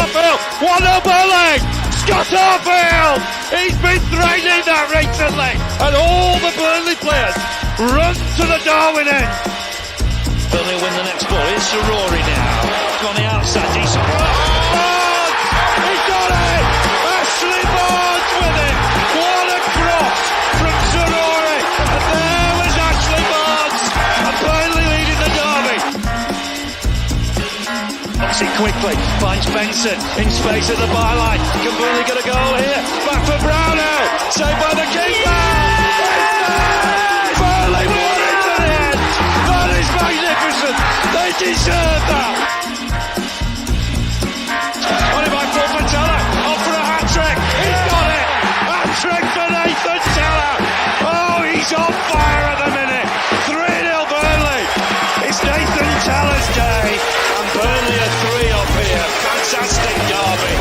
Arfield, 1-0 Burnley. Scott Arfield, he's been threatening that recently, and all the Burnley players run to the Darwin end. Burnley win the next ball. Here's Rory now. On the outside, decent. He got it! Ashley Barnes with it! What a cross from Rory! And there was Ashley Barnes, and Burnley leading the derby. Knocks it quickly, finds Benson in space at the byline. Can Burnley get a goal here? Back for Brownell, saved by the keeper. Burnley won it to the end. That is magnificent. They deserve that. What about Paul Teller? Off for a hat-trick. He's got it. Hat-trick for Nathan Teller. Oh, he's on fire at the minute. 3-0 Burnley. It's Nathan Teller's day, and Burnley are 3 up here. Fantastic derby.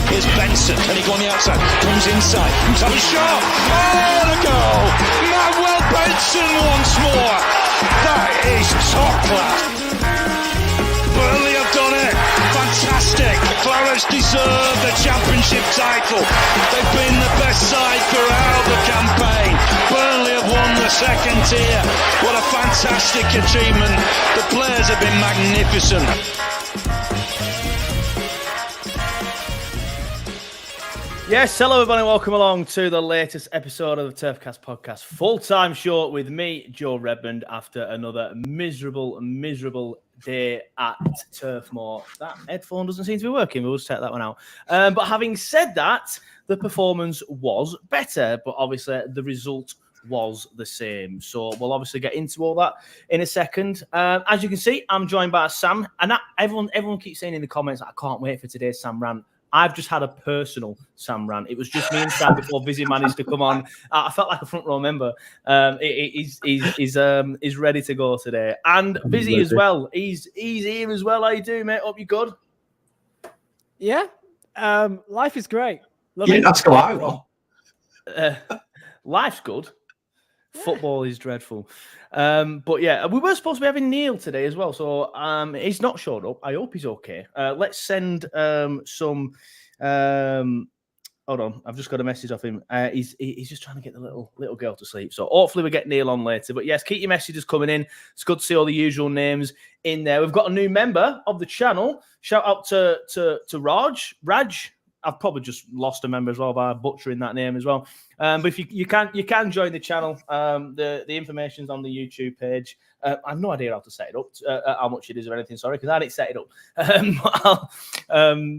Here's Benson. Can he go on the outside? Comes inside. Top shot. Oh, the goal. Manuel Benson once more. That is top class. Burnley have done it. Fantastic. The Clarets deserve the championship title. They've been the best side throughout the campaign. Burnley have won the second tier. What a fantastic achievement. The players have been magnificent. Yes, hello everybody, welcome along to the latest episode of the Turfcast podcast. Full-time short with me, Joe Redmond, after another miserable day at Turf Moor. That headphone doesn't seem to be working, we'll just take that one out. But having said that, the performance was better, but obviously the result was the same. So we'll obviously get into all that in a second. As you can see, I'm joined by Sam, and everyone keeps saying in the comments, I can't wait for today's Sam rant. I've just had a personal Sam rant. It was just me and Sam before Vizzy managed to come on. I felt like a front row member. He's ready to go today, and Vizzy as well. He's here as well. How you doing, mate? Hope you're good. Yeah, life is great. That's go Life's good. Football is dreadful. But yeah, we were supposed to be having Neil today as well. So he's not showed up. I hope he's okay. Let's send some. Hold on, I've just got a message off him. He's just trying to get the little girl to sleep. So hopefully we get Neil on later. But yes, keep your messages coming in. It's good to see all the usual names in there. We've got a new member of the channel. Shout out to Raj. I've probably just lost a member as well by butchering that name as well. But if you can join the channel. The information's on the YouTube page. I have no idea how to set it up, how much it is or anything. Sorry, because I didn't set it up.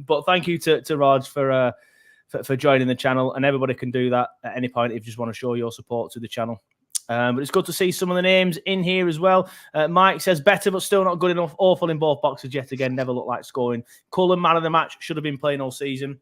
But thank you to Raj for joining the channel, and everybody can do that at any point if you just want to show your support to the channel. But it's good to see some of the names in here as well. Mike says better, but still not good enough. Awful in both boxes yet again. Never looked like scoring. Cullen, man of the match, should have been playing all season.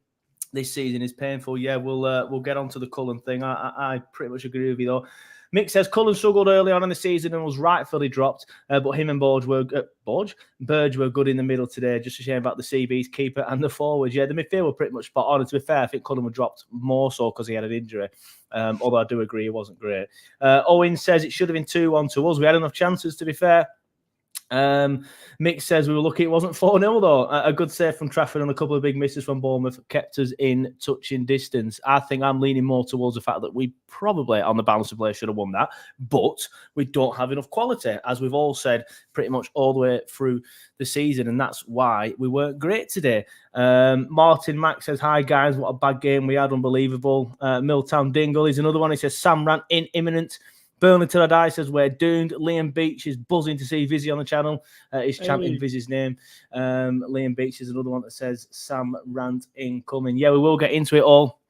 This season is painful. Yeah, we'll get on to the Cullen thing. I pretty much agree with you, though. Mick says Cullen struggled early on in the season and was rightfully dropped, but him and Burge were good in the middle today. Just a shame about the CB's keeper and the forwards. Yeah, the midfield were pretty much spot on. And to be fair, I think Cullen were dropped more so because he had an injury. Although I do agree it wasn't great. Owen says it should have been 2-1 to us. We had enough chances, to be fair. Mick says we were lucky it wasn't 4-0 though. A good save from Trafford and a couple of big misses from Bournemouth kept us in touching distance. I think I'm leaning more towards the fact that we probably on the balance of play should have won that, but we don't have enough quality, as we've all said pretty much all the way through the season, and that's why we weren't great today. Martin Mack says, hi guys, what a bad game we had, unbelievable. Milltown Dingle is another one. He says Sam rant imminent. Burnley till I die says we're doomed. Liam Beach is buzzing to see Vizzy on the channel. He's chanting Vizzy's name. Liam Beach is another one that says Sam rant incoming. Yeah, we will get into it all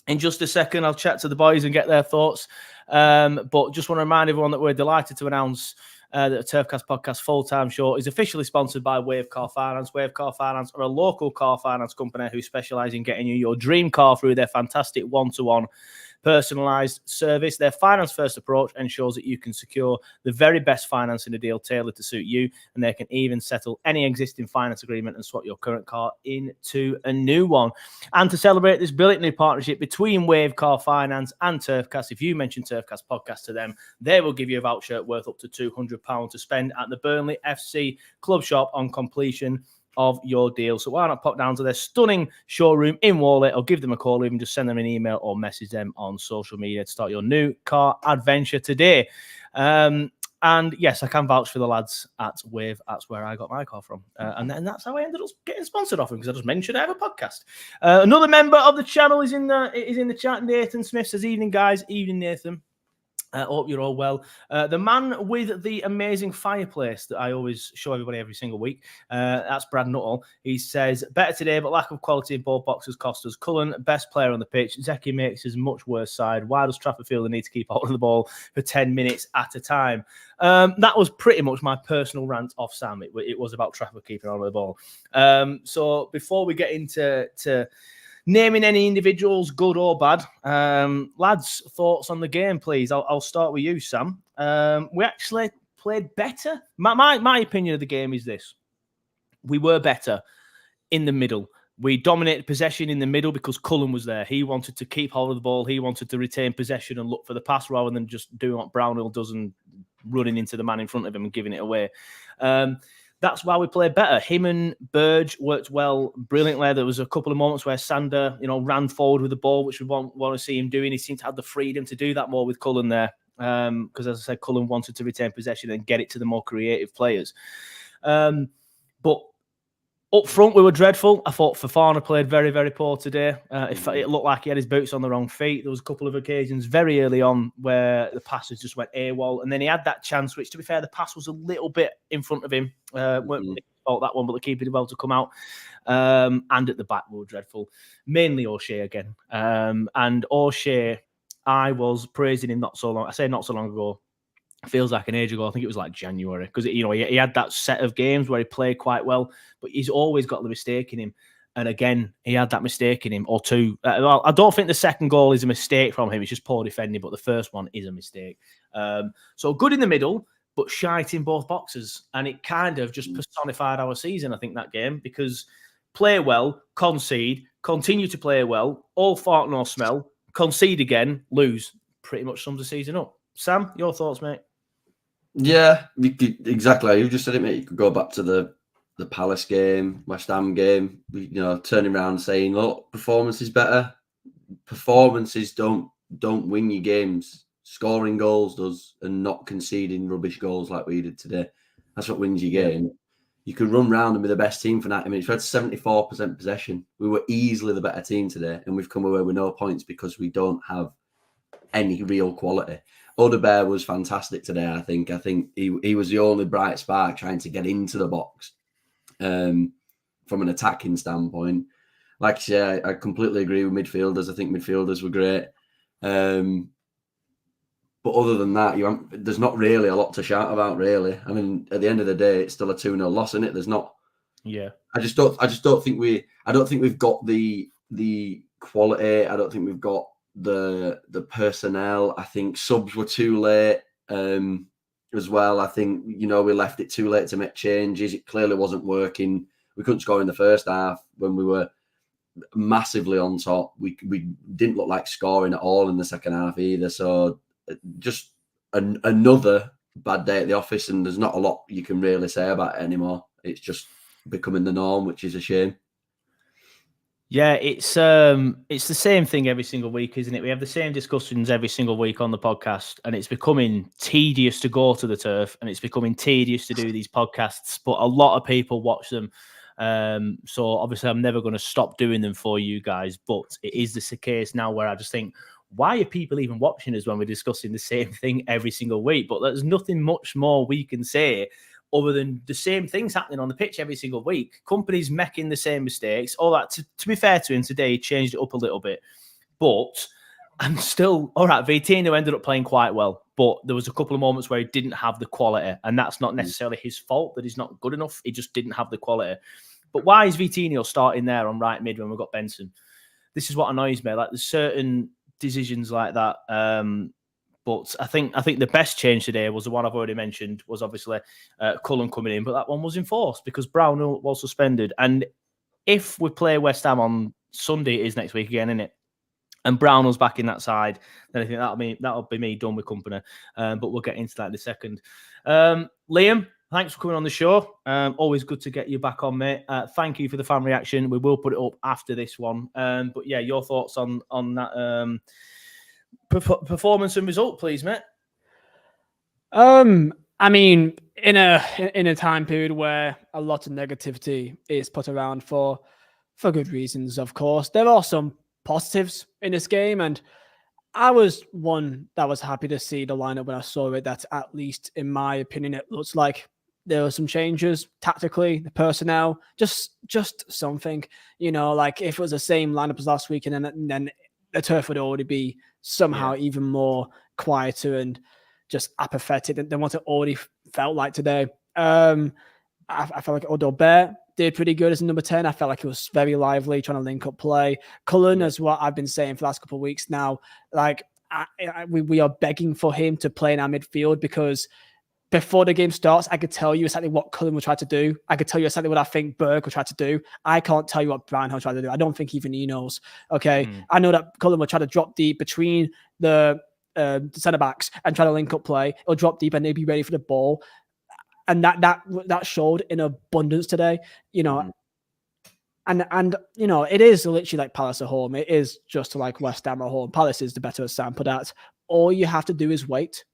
in just a second. I'll chat to the boys and get their thoughts. But just want to remind everyone that we're delighted to announce that the Turfcast podcast full-time show is officially sponsored by Wave Car Finance. Wave Car Finance are a local car finance company who specialise in getting you your dream car through their fantastic one-to-one personalised service. Their finance-first approach ensures that you can secure the very best finance in a deal tailored to suit you, and they can even settle any existing finance agreement and swap your current car into a new one. And to celebrate this brilliant new partnership between Wave Car Finance and Turfcast, if you mention Turfcast podcast to them, they will give you a voucher worth up to £200 to spend at the Burnley FC Club Shop on completion of your deal. So why not pop down to their stunning showroom in Warley or give them a call, or even just send them an email or message them on social media to start your new car adventure today. And yes, I can vouch for the lads at Wave. That's where I got my car from. And then that's how I ended up getting sponsored off them, because I just mentioned I have a podcast. Another member of the channel is in the chat. Nathan Smith says, evening, guys. Evening, Nathan. Hope you're all well. The man with the amazing fireplace that I always show everybody every single week, that's Brad Nuttall. He says, better today, but lack of quality in both boxes cost us. Cullen, best player on the pitch. Zeki makes his much worse side. Why does Trafford feel the need to keep hold of the ball for 10 minutes at a time? That was pretty much my personal rant off Sam. It was about Trafford keeping hold of the ball. So before we get into naming any individuals, good or bad, lads, thoughts on the game, please. I'll start with you, Sam. We actually played better. My opinion of the game is this: we were better in the middle. We dominated possession in the middle because Cullen was there. He wanted to keep hold of the ball. He wanted to retain possession and look for the pass rather than just doing what Brownhill does and running into the man in front of him and giving it away. That's why we played better. Him and Burge worked well, brilliantly. There was a couple of moments where Sander, ran forward with the ball, which we want to see him doing. He seemed to have the freedom to do that more with Cullen there, because, as I said, Cullen wanted to retain possession and get it to the more creative players. But up front, we were dreadful. I thought Fofana played very, very poor today. It looked like he had his boots on the wrong feet. There was a couple of occasions very early on where the passes just went AWOL. And then he had that chance, which, to be fair, the pass was a little bit in front of him. Weren't fault that one, but the keeper did well to come out. And at the back, we were dreadful. Mainly O'Shea again. And O'Shea, I was praising him not so long ago. Feels like an age ago. I think it was like January, because he had that set of games where he played quite well, but he's always got the mistake in him. And again, he had that mistake in him, or two. I don't think the second goal is a mistake from him. It's just poor defending, but the first one is a mistake. So good in the middle, but shite in both boxes. And it kind of just personified our season, I think, that game, because play well, concede, continue to play well, all fart, no smell, concede again, lose. Pretty much sums the season up. Sam, your thoughts, mate? Yeah, exactly. You just said it, mate. You could go back to the Palace game, West Ham game. Turning around and saying, "Look, performance is better." Performances don't win you games. Scoring goals does, and not conceding rubbish goals like we did today. That's what wins your game. You could run round and be the best team for 90 minutes. We had 74% possession. We were easily the better team today, and we've come away with no points because we don't have any real quality. Odebear was fantastic today, I think. I think he was the only bright spark trying to get into the box from an attacking standpoint. Like I say, I completely agree with midfielders. I think midfielders were great. But other than that, there's not really a lot to shout about, really. I mean, at the end of the day, it's still a 2-0 loss, isn't it? There's not. Yeah. I don't think we've got the quality. I don't think we've got the personnel. I think subs were too late as well. I think we left it too late to make changes. It clearly wasn't working. We couldn't score in the first half when we were massively on top. We didn't look like scoring at all in the second half either. So just another bad day at the office, and there's not a lot you can really say about it anymore. It's just becoming the norm, which is a shame. Yeah, it's the same thing every single week, isn't it? We have the same discussions every single week on the podcast, and it's becoming tedious to go to the turf, and it's becoming tedious to do these podcasts, but a lot of people watch them. So obviously I'm never going to stop doing them for you guys, but it is the case now where I just think, why are people even watching us when we're discussing the same thing every single week? But there's nothing much more we can say other than the same things happening on the pitch every single week. Companies making the same mistakes. All that, to be fair to him today, he changed it up a little bit. But I'm still, all right, Vitinho ended up playing quite well. But there was a couple of moments where he didn't have the quality. And that's not necessarily his fault that he's not good enough. He just didn't have the quality. But why is Vitinho starting there on right mid when we've got Benson? This is what annoys me. Like, there's certain decisions like that. But I think the best change today was the one I've already mentioned, was obviously Cullen coming in, but that one was enforced because Brownhill was suspended. And if we play West Ham on Sunday, it is next week again, isn't it? And Brownhill's back in that side, then I think that'll be me done with company. But we'll get into that in a second. Liam, Thanks for coming on the show. Always good to get you back on, mate. Thank you for the fan reaction. We will put it up after this one. But yeah, your thoughts on that performance and result, please, mate. I mean, in a time period where a lot of negativity is put around for good reasons, of course, there are some positives in this game, and I was one that was happy to see the lineup when I saw it. That, at least in my opinion, it looks like there were some changes tactically, the personnel, just something, like if it was the same lineup as last week, and then the turf would already be somehow even more quieter and just apathetic than what it already felt like today. I felt like Odobert did pretty good as a number 10. I felt like he was very lively, trying to link up play. Cullen, as what I've been saying for the last couple of weeks now, like we are begging for him to play in our midfield, because before the game starts, I could tell you exactly what Cullen will try to do. I could tell you exactly what I think Berg will try to do. I can't tell you what Brown will try to do. I don't think even he knows. Okay. I know that Cullen will try to drop deep between the centre backs and try to link up play. He'll drop deep and they'll be ready for the ball. And that showed in abundance today, and it is literally like Palace at home. It is just like West Ham at home. Palace is the better sample. That all you have to do is wait.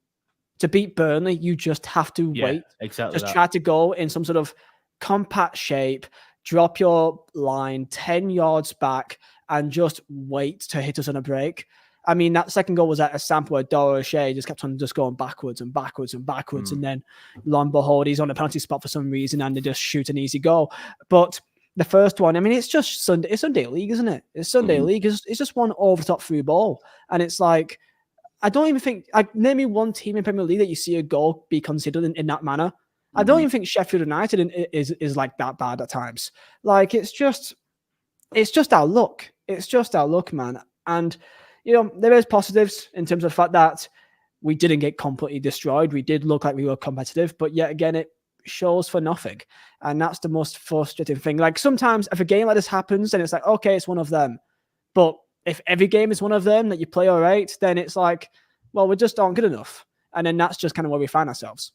To beat Burnley, you just have to wait. Exactly. Just try to go in some sort of compact shape, drop your line 10 yards back, and just wait to hit us on a break. I mean, that second goal was at a sample where Doro O'Shea just kept on just going backwards and backwards and backwards. And then, lo and behold, he's on the penalty spot for some reason and they just shoot an easy goal. But the first one, I mean, it's just Sunday. It's Sunday League, isn't it? It's Sunday League. It's just one over-the-top through ball. And it's like, I don't even think, name me one team in Premier League that you see a goal be considered in that manner. I don't even think Sheffield United is like that bad at times. Like, it's just our luck. It's just our luck, man. And there is positives in terms of the fact that we didn't get completely destroyed. We did look like we were competitive, but yet again, it shows for nothing. And that's the most frustrating thing. Like, sometimes if a game like this happens, then it's like, okay, it's one of them. But if every game is one of them that you play all right, then it's like, well, we just aren't good enough. And then that's just kind of where we find ourselves.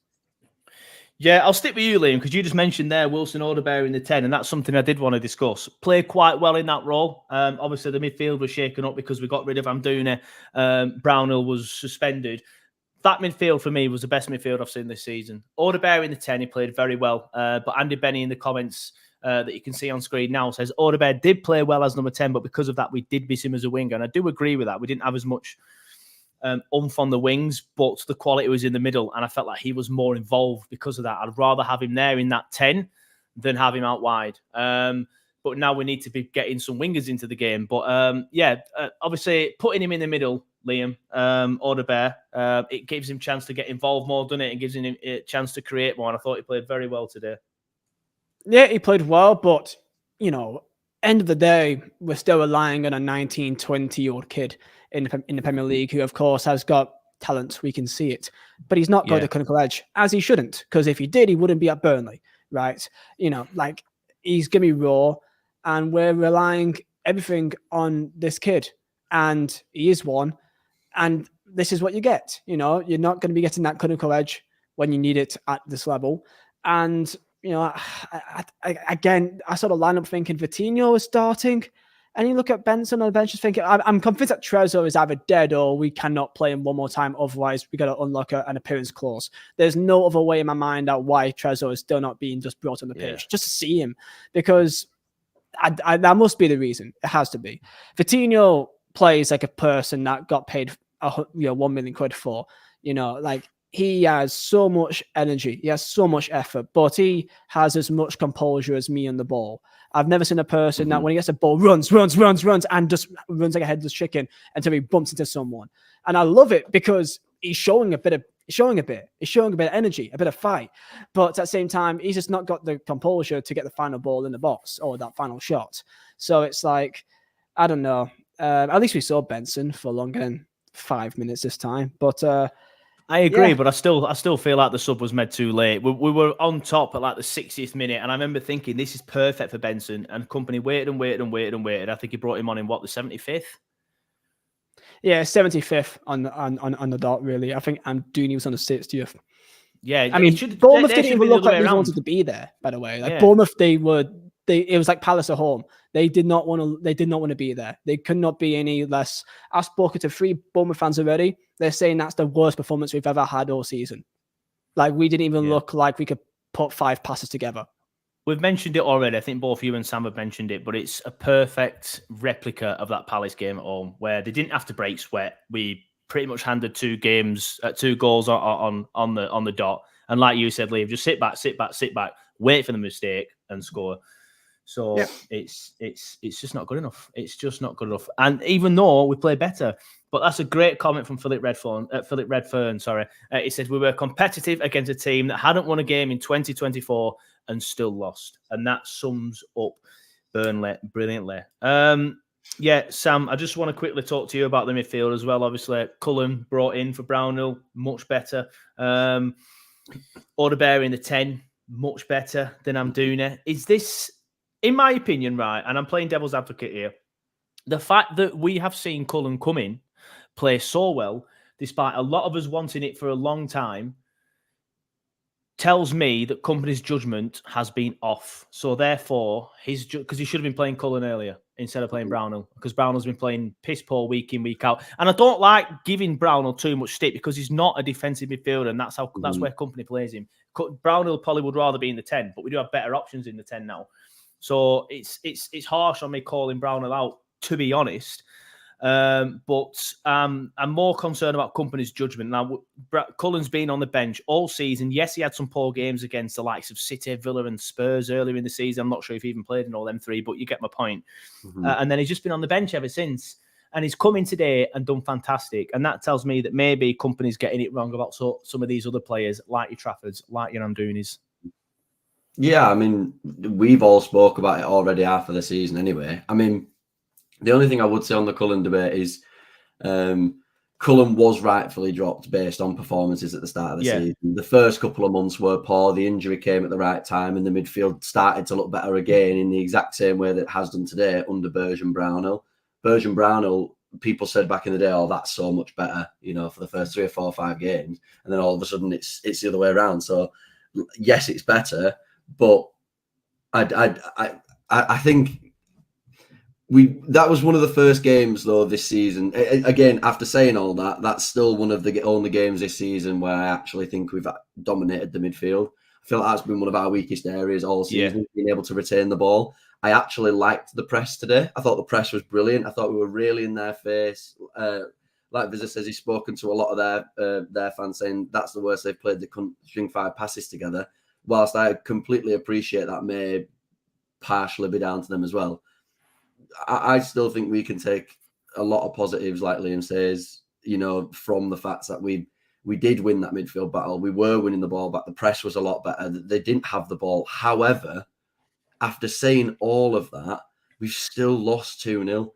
Yeah, I'll stick with you, Liam, because you just mentioned there Wilson Odobert in the 10, and that's something I did want to discuss. Played quite well in that role. Obviously, the midfield was shaken up because we got rid of Amdouna. Brownhill was suspended. That midfield, for me, was the best midfield I've seen this season. Odobert in the 10, he played very well. But Andy Benny in the comments that you can see on screen now says, Odobert did play well as number 10, but because of that, we did miss him as a winger. And I do agree with that. We didn't have as much oomph on the wings, but the quality was in the middle, and I felt like he was more involved because of that. I'd rather have him there in that 10 than have him out wide. But now we need to be getting some wingers into the game. But obviously putting him in the middle, Liam, Odobert, it gives him a chance to get involved more, doesn't it? It gives him a chance to create more, and I thought he played very well today. Yeah, he played well, but, end of the day, we're still relying on a 19, 20-year-old kid in the Premier League who, of course, has got talent. We can see it. But he's not got the clinical edge, as he shouldn't, because if he did, he wouldn't be at Burnley, right? Like, he's going to be raw, and we're relying everything on this kid. And he is one. And this is what you get. You're not going to be getting that clinical edge when you need it at this level. And again, I saw the lineup thinking Vitinho is starting, and you look at Benson on the bench, just thinking, I'm convinced that Trezor is either dead or we cannot play him one more time. Otherwise, we got to unlock an appearance clause. There's no other way in my mind out why Trezor is still not being just brought on the pitch, just to see him, because that must be the reason. It has to be. Vitinho plays like a person that got paid 1 million quid for. Like, he has so much energy. He has so much effort, but he has as much composure as me on the ball. I've never seen a person that when he gets a ball runs, and just runs like a headless chicken until he bumps into someone. And I love it because he's showing a bit of energy, a bit of fight. But at the same time, he's just not got the composure to get the final ball in the box or that final shot. So it's like, I don't know. At least we saw Benson for longer than 5 minutes this time. But I agree, but I still feel like the sub was made too late. We were on top at like the 60th minute, and I remember thinking this is perfect for Benson, and company waited. I think he brought him on in the 75th. Yeah, 75th on the dot, really. I think Amdouni was on the 60th. Yeah, I mean, should, Bournemouth there didn't should even be the look other like way they around. wanted to be there. By the way, like Yeah. Bournemouth, it was like Palace at home. They did not want to. They did not want to be there. They could not be any less. I've spoken to 3 Bournemouth fans already. They're saying that's the worst performance we've ever had all season. Like we didn't even look like we could put 5 passes together. We've mentioned it already. I think both you and Sam have mentioned it, but it's a perfect replica of that Palace game at home where they didn't have to break sweat. We pretty much handed 2 goals on the dot. And like you said, Liam, just sit back, wait for the mistake and score. So it's just not good enough. It's just not good enough. And even though we play better, but that's a great comment from Philip Redfern. Sorry, he says we were competitive against a team that hadn't won a game in 2024 and still lost, and that sums up Burnley brilliantly. Yeah, Sam, I just want to quickly talk to you about the midfield as well. Obviously, Cullen brought in for Brownhill, much better. Odeberry in the 10, much better than Amdouna. Is this, in my opinion, right, and I'm playing devil's advocate here, the fact that we have seen Cullen come in, play so well, despite a lot of us wanting it for a long time, tells me that company's judgment has been off. So therefore, because he should have been playing Cullen earlier instead of playing Brownhill, because Brownhill's been playing piss poor week in, week out. And I don't like giving Brownhill too much stick because he's not a defensive midfielder, and that's where company plays him. Brownhill probably would rather be in the 10, but we do have better options in the 10 now. So it's harsh on me calling Brownhill out, to be honest. But I'm more concerned about company's judgment. Now, Cullen's been on the bench all season. Yes, he had some poor games against the likes of City, Villa and Spurs earlier in the season. I'm not sure if he even played in all them 3, but you get my point. And then he's just been on the bench ever since. And he's come in today and done fantastic. And that tells me that maybe company's getting it wrong about some of these other players, like your Traffords, like your Amdounis. Yeah, I mean, we've all spoke about it already after the season anyway. I mean, the only thing I would say on the Cullen debate is Cullen was rightfully dropped based on performances at the start of the season. The first couple of months were poor. The injury came at the right time and the midfield started to look better again in the exact same way that it has done today under Bergen Brownhill. Bergen Brownhill, people said back in the day, oh, that's so much better, for the first 3 or 4 or 5 games. And then all of a sudden it's the other way around. So yes, it's better, but I think that was one of the first games though this season. Again, after saying all that, that's still one of the only games this season where I actually think we've dominated the midfield. I feel like that's been one of our weakest areas all season, being able to retain the ball. I actually liked the press today. I thought the press was brilliant. I thought we were really in their face. Like Vizza says, he's spoken to a lot of their fans saying that's the worst they've played. They couldn't string 5 passes together. Whilst I completely appreciate that may partially be down to them as well. I still think we can take a lot of positives, like Liam says, from the fact that we did win that midfield battle. We were winning the ball back. The press was a lot better. They didn't have the ball. However, after saying all of that, we've still lost 2-0.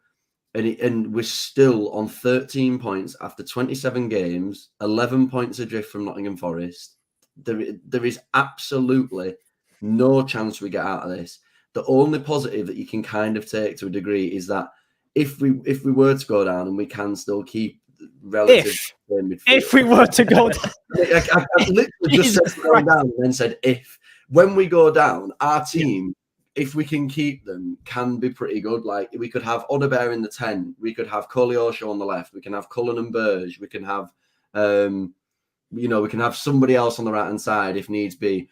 And we're still on 13 points after 27 games, 11 points adrift from Nottingham Forest. There is absolutely no chance we get out of this. The only positive that you can kind of take to a degree is that if we were to go down and we can still keep relative midfield. If we were to go down. I literally just said going down and then said if. When we go down, our team, if we can keep them, can be pretty good. Like we could have Odeberry in the 10. We could have Koleosho on the left. We can have Cullen and Burge. We can have, we can have somebody else on the right-hand side if needs be.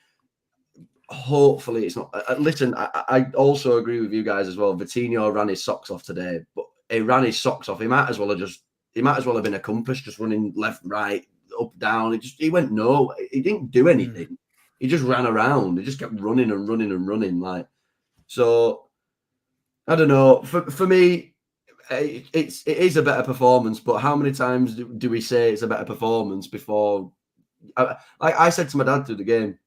Hopefully it's not. Listen, I also agree with you guys as well. Vitinho ran his socks off today, but he ran his socks off. He might as well have been a compass, just running left, right, up, down. He went no. He didn't do anything. He just ran around. He just kept running and running and running. Like, so I don't know. For me, it is a better performance. But how many times do we say it's a better performance before? I said to my dad through the game,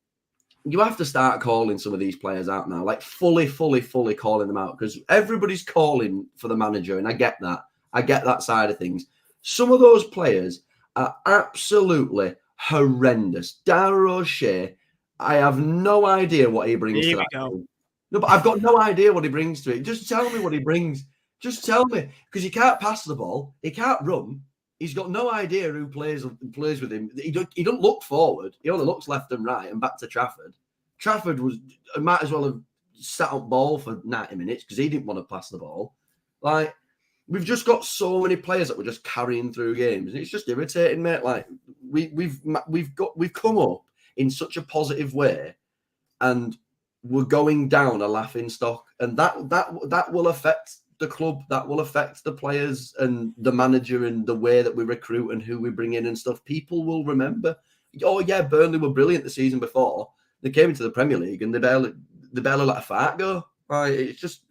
you have to start calling some of these players out now, like fully calling them out, because everybody's calling for the manager, and I get that. I get that side of things. Some of those players are absolutely horrendous. Dara O'Shea, I have no idea what he brings to that team. No, but I've got no idea what he brings to it. Just tell me what he brings. Just tell me, because he can't pass the ball, he can't run, He's got no idea who plays with him. He don't look forward. He only looks left and right and back to Trafford. Trafford might as well have sat up ball for 90 minutes because he didn't want to pass the ball. Like, we've just got so many players that we're just carrying through games, and it's just irritating, mate. Like, we've come up in such a positive way, and we're going down a laughing stock, and that will affect the club, that will affect the players and the manager and the way that we recruit and who we bring in and stuff. People will remember, oh yeah, Burnley were brilliant the season before. They came into the Premier League and they barely let a fart go. Like, it's just,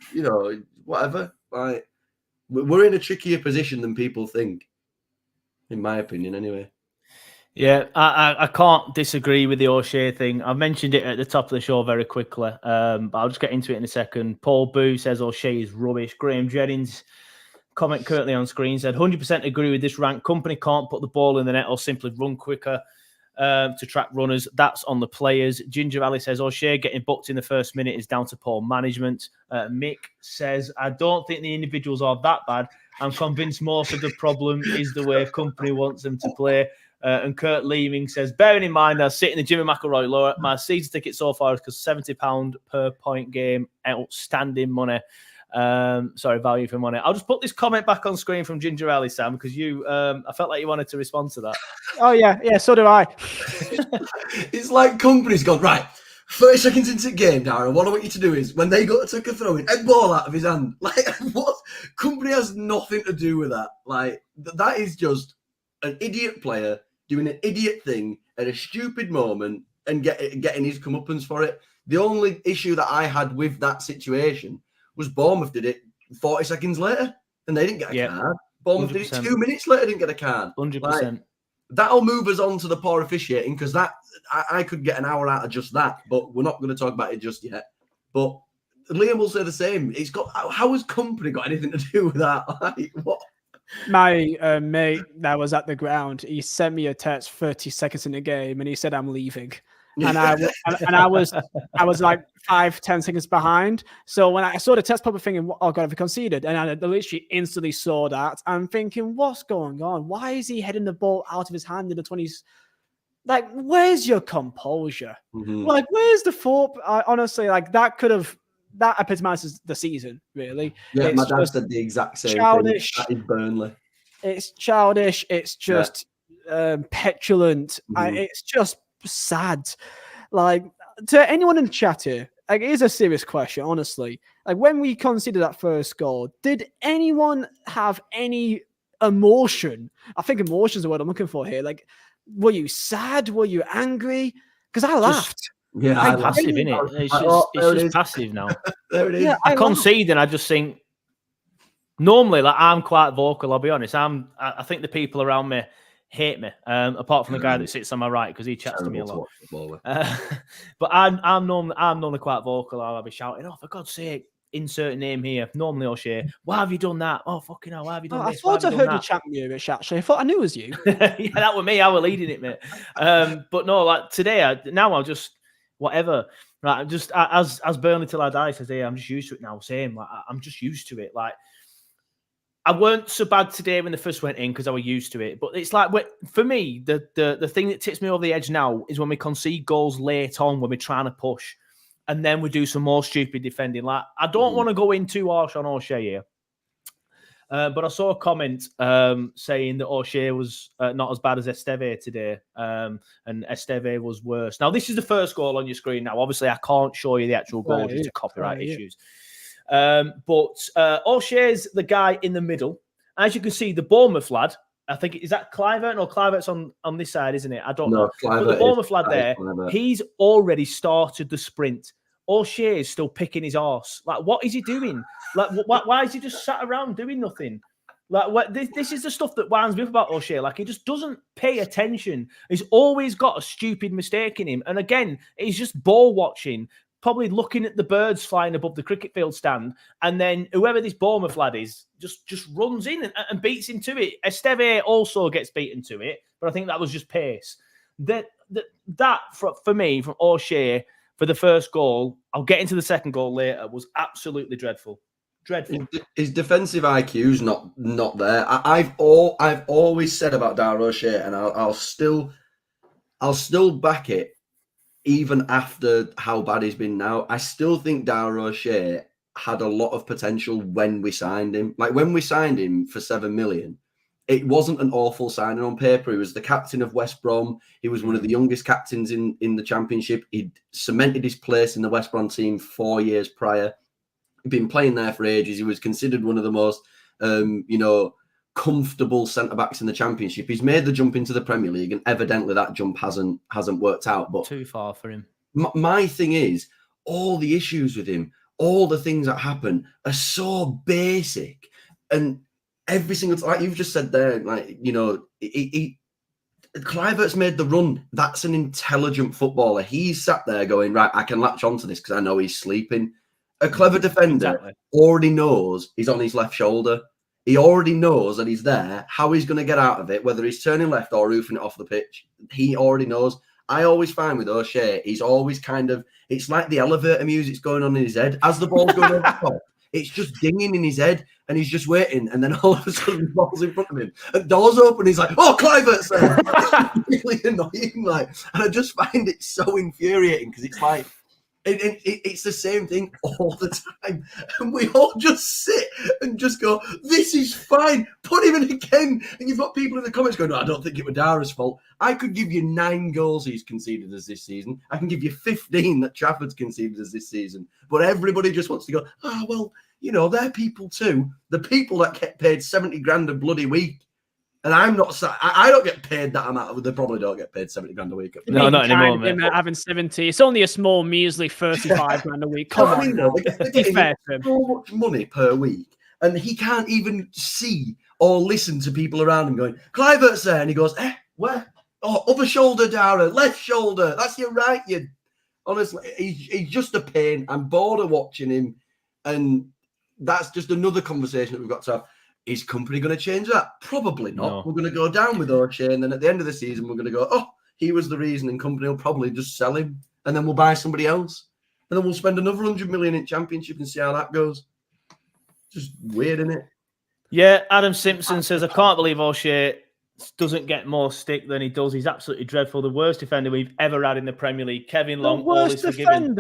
whatever. Like, we're in a trickier position than people think, in my opinion, anyway. Yeah, I can't disagree with the O'Shea thing. I mentioned it at the top of the show very quickly, but I'll just get into it in a second. Paul Boo says O'Shea is rubbish. Graham Jennings, comment currently on screen, said 100% agree with this rant. Company can't put the ball in the net or simply run quicker to track runners. That's on the players. Ginger Alley says O'Shea getting booked in the first minute is down to poor management. Mick says, I don't think the individuals are that bad. I'm convinced most of the problem is the way Company wants them to play. And Kurt Leeming says, bearing in mind I sit in the Jimmy McElroy lower, my season ticket so far is because £70 per point game, outstanding money. Value for money. I'll just put this comment back on screen from Ginger Alley, Sam, because I felt like you wanted to respond to that. Oh, yeah, so do I. It's like Company's gone, right, 30 seconds into the game, Darren, what I want you to do is, when they go to take a throw in, egg ball out of his hand. Like, what? Company has nothing to do with that. Like, that is just an idiot player doing an idiot thing at a stupid moment and getting his comeuppance for it. The only issue that I had with that situation was Bournemouth did it 40 seconds later and they didn't get a card. Bournemouth 100%. Did it 2 minutes later, didn't get a card. 100%. Like, that'll move us on to the poor officiating, because that I could get an hour out of just that, but we're not going to talk about it just yet. But Liam will say the same. How has Company got anything to do with that? Like, what? My mate that was at the ground, he sent me a text 30 seconds in the game and he said, I'm leaving. And I was like 5-10 seconds behind. So when I saw the text, probably thinking, oh God, have we conceded? And I literally instantly saw that. I'm thinking, what's going on? Why is he heading the ball out of his hand in the 20s? Like, where's your composure? Mm-hmm. Like, where's the thought? Honestly, like, that epitomizes the season, really. Yeah, It's my dad said the exact same childish thing. That is Burnley. It's childish. It's just petulant. Mm-hmm. It's just sad. Like, to anyone in the chat here, like, it is a serious question, honestly. Like, when we considered that first goal, did anyone have any emotion? I think emotion is the word I'm looking for here. Like, were you sad? Were you angry? Because I laughed. Yeah, I'm passive, innit? It's just passive now. There it is. Yeah, I concede, and I just think normally, like, I'm quite vocal. I'll be honest. I think the people around me hate me. Apart from the guy that sits on my right, because he chats to me a lot. But I'm normally quite vocal. I'll be shouting, "Oh, for God's sake, insert a name here." Normally, O'Shea, why have you done that? Oh, fucking hell, why have you done this? I thought I heard you chatting you, Rich, actually. I thought I knew it was you. Yeah, that was me. I was leading it, mate. But no, like today, I'll just whatever. Right, just as Burnley till I die says, "Hey, I'm just used to it now." Same, like I'm just used to it. Like, I weren't so bad today when the first went in because I was used to it. But it's like, for me, the thing that tips me over the edge now is when we concede goals late on, when we're trying to push, and then we do some more stupid defending. Like, I don't want to go in too harsh on O'Shea here. But I saw a comment saying that O'Shea was not as bad as Esteve today, and Esteve was worse. Now, this is the first goal on your screen now. Obviously, I can't show you the actual goal due to copyright issues. But O'Shea's the guy in the middle. As you can see, the Bournemouth lad, I think, is that Clivert? No, Clivert's on this side, isn't it? I don't know. But the Bournemouth lad there, he's already started the sprint. O'Shea is still picking his arse. Like, what is he doing? Like, why is he just sat around doing nothing? Like, this is the stuff that winds me up about O'Shea. Like, he just doesn't pay attention. He's always got a stupid mistake in him. And again, he's just ball watching, probably looking at the birds flying above the cricket field stand. And then whoever this Bournemouth lad is just runs in and beats him to it. Esteve also gets beaten to it, but I think that was just pace. That for me, from O'Shea, for the first goal, I'll get into the second goal later, was absolutely dreadful. Dreadful. His defensive IQ's not there. I've always said about Darragh O'Shea, and I'll still back it, even after how bad he's been now. I still think Darragh O'Shea had a lot of potential when we signed him. Like when we signed him for 7 million, it wasn't an awful signing on paper. He was the captain of West Brom. He was one of the youngest captains in the Championship. He'd cemented his place in the West Brom team 4 years prior. He'd been playing there for ages. He was considered one of the most, comfortable centre-backs in the Championship. He's made the jump into the Premier League, and evidently that jump hasn't worked out. But too far for him. My thing is, all the issues with him, all the things that happen are so basic, and every single time, like you've just said there, Kluivert's made the run. That's an intelligent footballer. He's sat there going, right, I can latch onto this because I know he's sleeping. A clever defender already knows he's on his left shoulder. He already knows that he's there, how he's going to get out of it, whether he's turning left or roofing it off the pitch. He already knows. I always find with O'Shea, he's always it's like the elevator music's going on in his head. As the ball's going over the top, it's just dinging in his head, and he's just waiting, and then all of a sudden the ball's in front of him. And doors open, he's like, oh, Kluivert's there. It's really annoying. And I just find it so infuriating because it's like, it's the same thing all the time. And we all just sit and just go, this is fine. Put him in again. And you've got people in the comments going, no, I don't think it was Darragh's fault. I could give you 9 goals he's conceded as this season. I can give you 15 that Trafford's conceded as this season. But everybody just wants to go, well, they're people too. The people that get paid 70 grand a bloody week. And I'm not. I don't get paid that amount. They probably don't get paid 70 grand a week. No, not anymore, man. Having 70, it's only a small, measly 35 grand a week. Come on, they're getting so much money per week, and he can't even see or listen to people around him going, Kluivert's there, and he goes, where? Oh, other shoulder, Darragh, left shoulder. That's your right. You honestly, he's just a pain. I'm bored of watching him, and that's just another conversation that we've got to have. Is company going to change that? Probably not. No. We're going to go down with O'Shea, and then at the end of the season, we're going to go, oh, he was the reason, and company will probably just sell him, and then we'll buy somebody else, and then we'll spend another 100 million in Championship and see how that goes. Just weird, isn't it? Yeah, Adam Simpson says, I can't believe O'Shea doesn't get more stick than he does. He's absolutely dreadful. The worst defender we've ever had in the Premier League. Kevin Long, all is forgiven.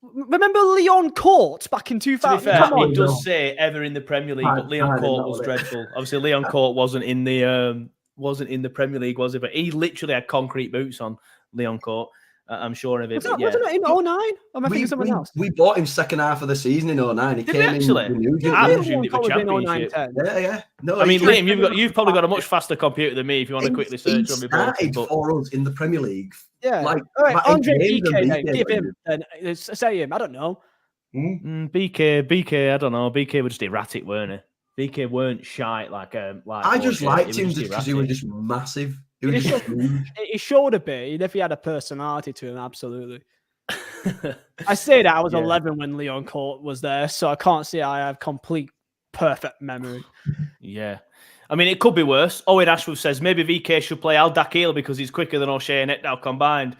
Remember Leon Court back in 2000? To be fair, it does say ever in the Premier League, but Leon Court was dreadful. Obviously, Leon Court wasn't in the Premier League, was he? But he literally had concrete boots on, Leon Court. I'm sure of it. Wasn't it in 09? Or am I thinking someone else? We bought him second half of the season in 09. He Did came actually? in. I presumed it was Championship. Yeah. No, I mean, Liam, you've probably got a much faster computer than me if you want to quickly search on me. He started for us in the Premier League. Yeah. All right, Andre BK, give him. Say him. I don't know. BK, I don't know. BK was just erratic, weren't he? BK weren't shy like I just liked him just because he was just massive. He showed a bit. If he had a personality to him, absolutely. I say that I was 11 when Leon Court was there, so I can't say I have complete perfect memory. Yeah. I mean, it could be worse. Owen Ashworth says maybe VK should play Al Dakhil because he's quicker than O'Shea and Ekdal combined.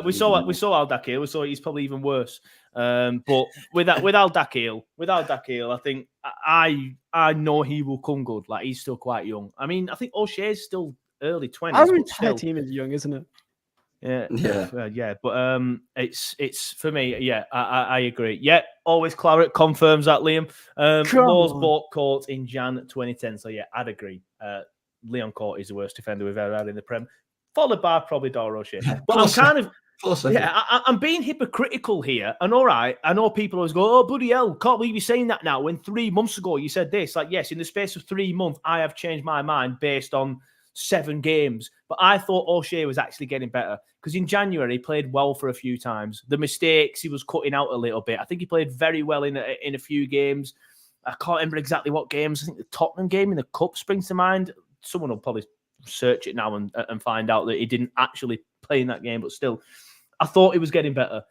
We saw Al Dakhil. We saw he's probably even worse. But with Al Dakhil, I think I know he will come good. Like, he's still quite young. I mean, I think O'Shea's still early 20s. Our entire team is young, isn't it? Yeah. But it's for me. Yeah, I agree. Yeah, always Claret confirms that, Liam. Laws bought Court in Jan 2010. So yeah, I'd agree. Leon Court is the worst defender we've ever had in the Prem, followed by probably Darragh O'Shea. But I'm kind of. I'm being hypocritical here. And all right, I know people always go, oh, bloody hell, can't believe you're saying that now. When 3 months ago you said this. Like, yes, in the space of 3 months, I have changed my mind based on 7 games. But I thought O'Shea was actually getting better because in January he played well for a few times. The mistakes he was cutting out a little bit. I think he played very well in a few games. I can't remember exactly what games. I think the Tottenham game in the Cup springs to mind. Someone will probably search it now and find out that he didn't actually play in that game, but still, I thought he was getting better.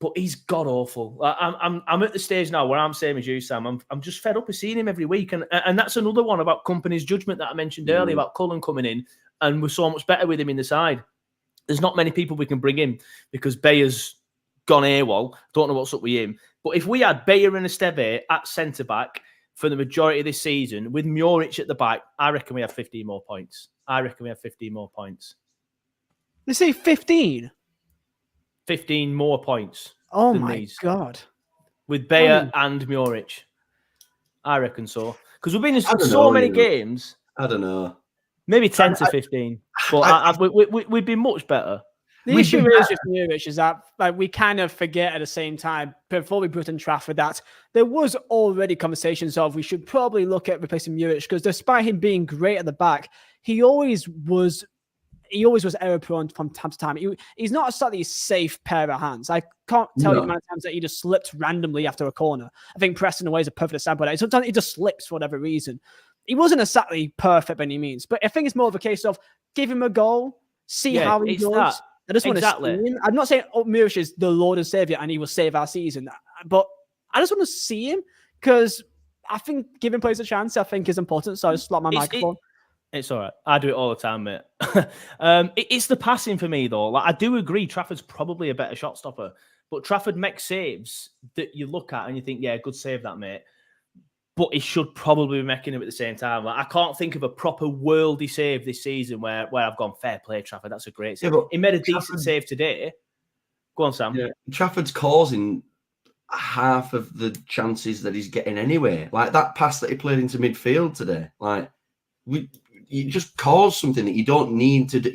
But he's god awful. I'm at the stage now where I'm same as you, Sam. I'm just fed up of seeing him every week, and that's another one about company's judgment that I mentioned earlier about Cullen coming in, and we're so much better with him in the side. There's not many people we can bring in because Bayer's gone AWOL. Don't know what's up with him. But if we had Bayer and Esteve at centre back for the majority of this season, with Muric at the back, I reckon we have 15 more points. They say 15. 15 more points. Oh than my these. God. With Bayer and Muric. I reckon so. Because we've been in so many games. I don't know. Maybe 10 to 15. But we'd be much better. The issue is with Muric is that we kind of forget at the same time, before we put in Trafford, that there was already conversations of we should probably look at replacing Muric, because despite him being great at the back, he always was error prone from time to time. He's not a slightly safe pair of hands. I can't tell you how many times that he just slipped randomly after a corner. I think Preston away is a perfect example of that. Sometimes he just slips for whatever reason. He wasn't exactly perfect by any means, but I think it's more of a case of give him a goal, see how he does. I just want to see him. I'm not saying Muric is the Lord and Savior and he will save our season, but I just want to see him, because I think giving players a chance, I think, is important. So I just slot my microphone. It's all right. I do it all the time, mate. It's the passing for me, though. Like, I do agree Trafford's probably a better shot stopper, but Trafford makes saves that you look at and you think, yeah, good save that, mate. But he should probably be making them at the same time. Like, I can't think of a proper worldy save this season where I've gone, fair play, Trafford. That's a great save. He made a decent save today. Go on, Sam. Yeah. Trafford's causing half of the chances that he's getting anyway. Like that pass that he played into midfield today. Like, you just cause something that you don't need to do.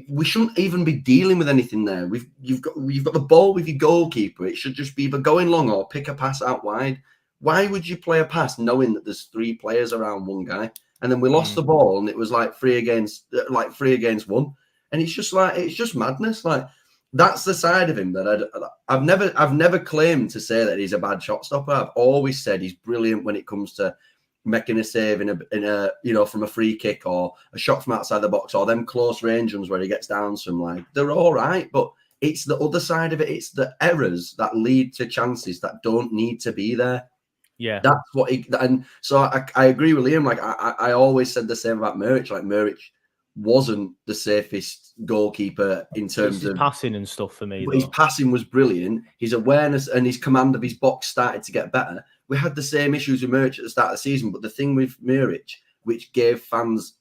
We shouldn't even be dealing with anything there. You've got the ball with your goalkeeper. It should just be either going long or pick a pass out wide. Why would you play a pass knowing that there's 3 players around one guy? And then we lost the ball and it was like 3 against 1. And it's just madness. Like, that's the side of him that I've never claimed to say that he's a bad shot stopper. I've always said he's brilliant when it comes to making a save in a from a free kick or a shot from outside the box or them close range ones where he gets down some. Like, they're all right, but it's the other side of it. It's the errors that lead to chances that don't need to be there. Yeah, that's what and so I agree with Liam. Like, I always said the same about Muric. Like, Muric wasn't the safest goalkeeper in terms of passing and stuff for me. But his passing was brilliant. His awareness and his command of his box started to get better. We had the same issues with Muric at the start of the season, but the thing with Muric, which gave fans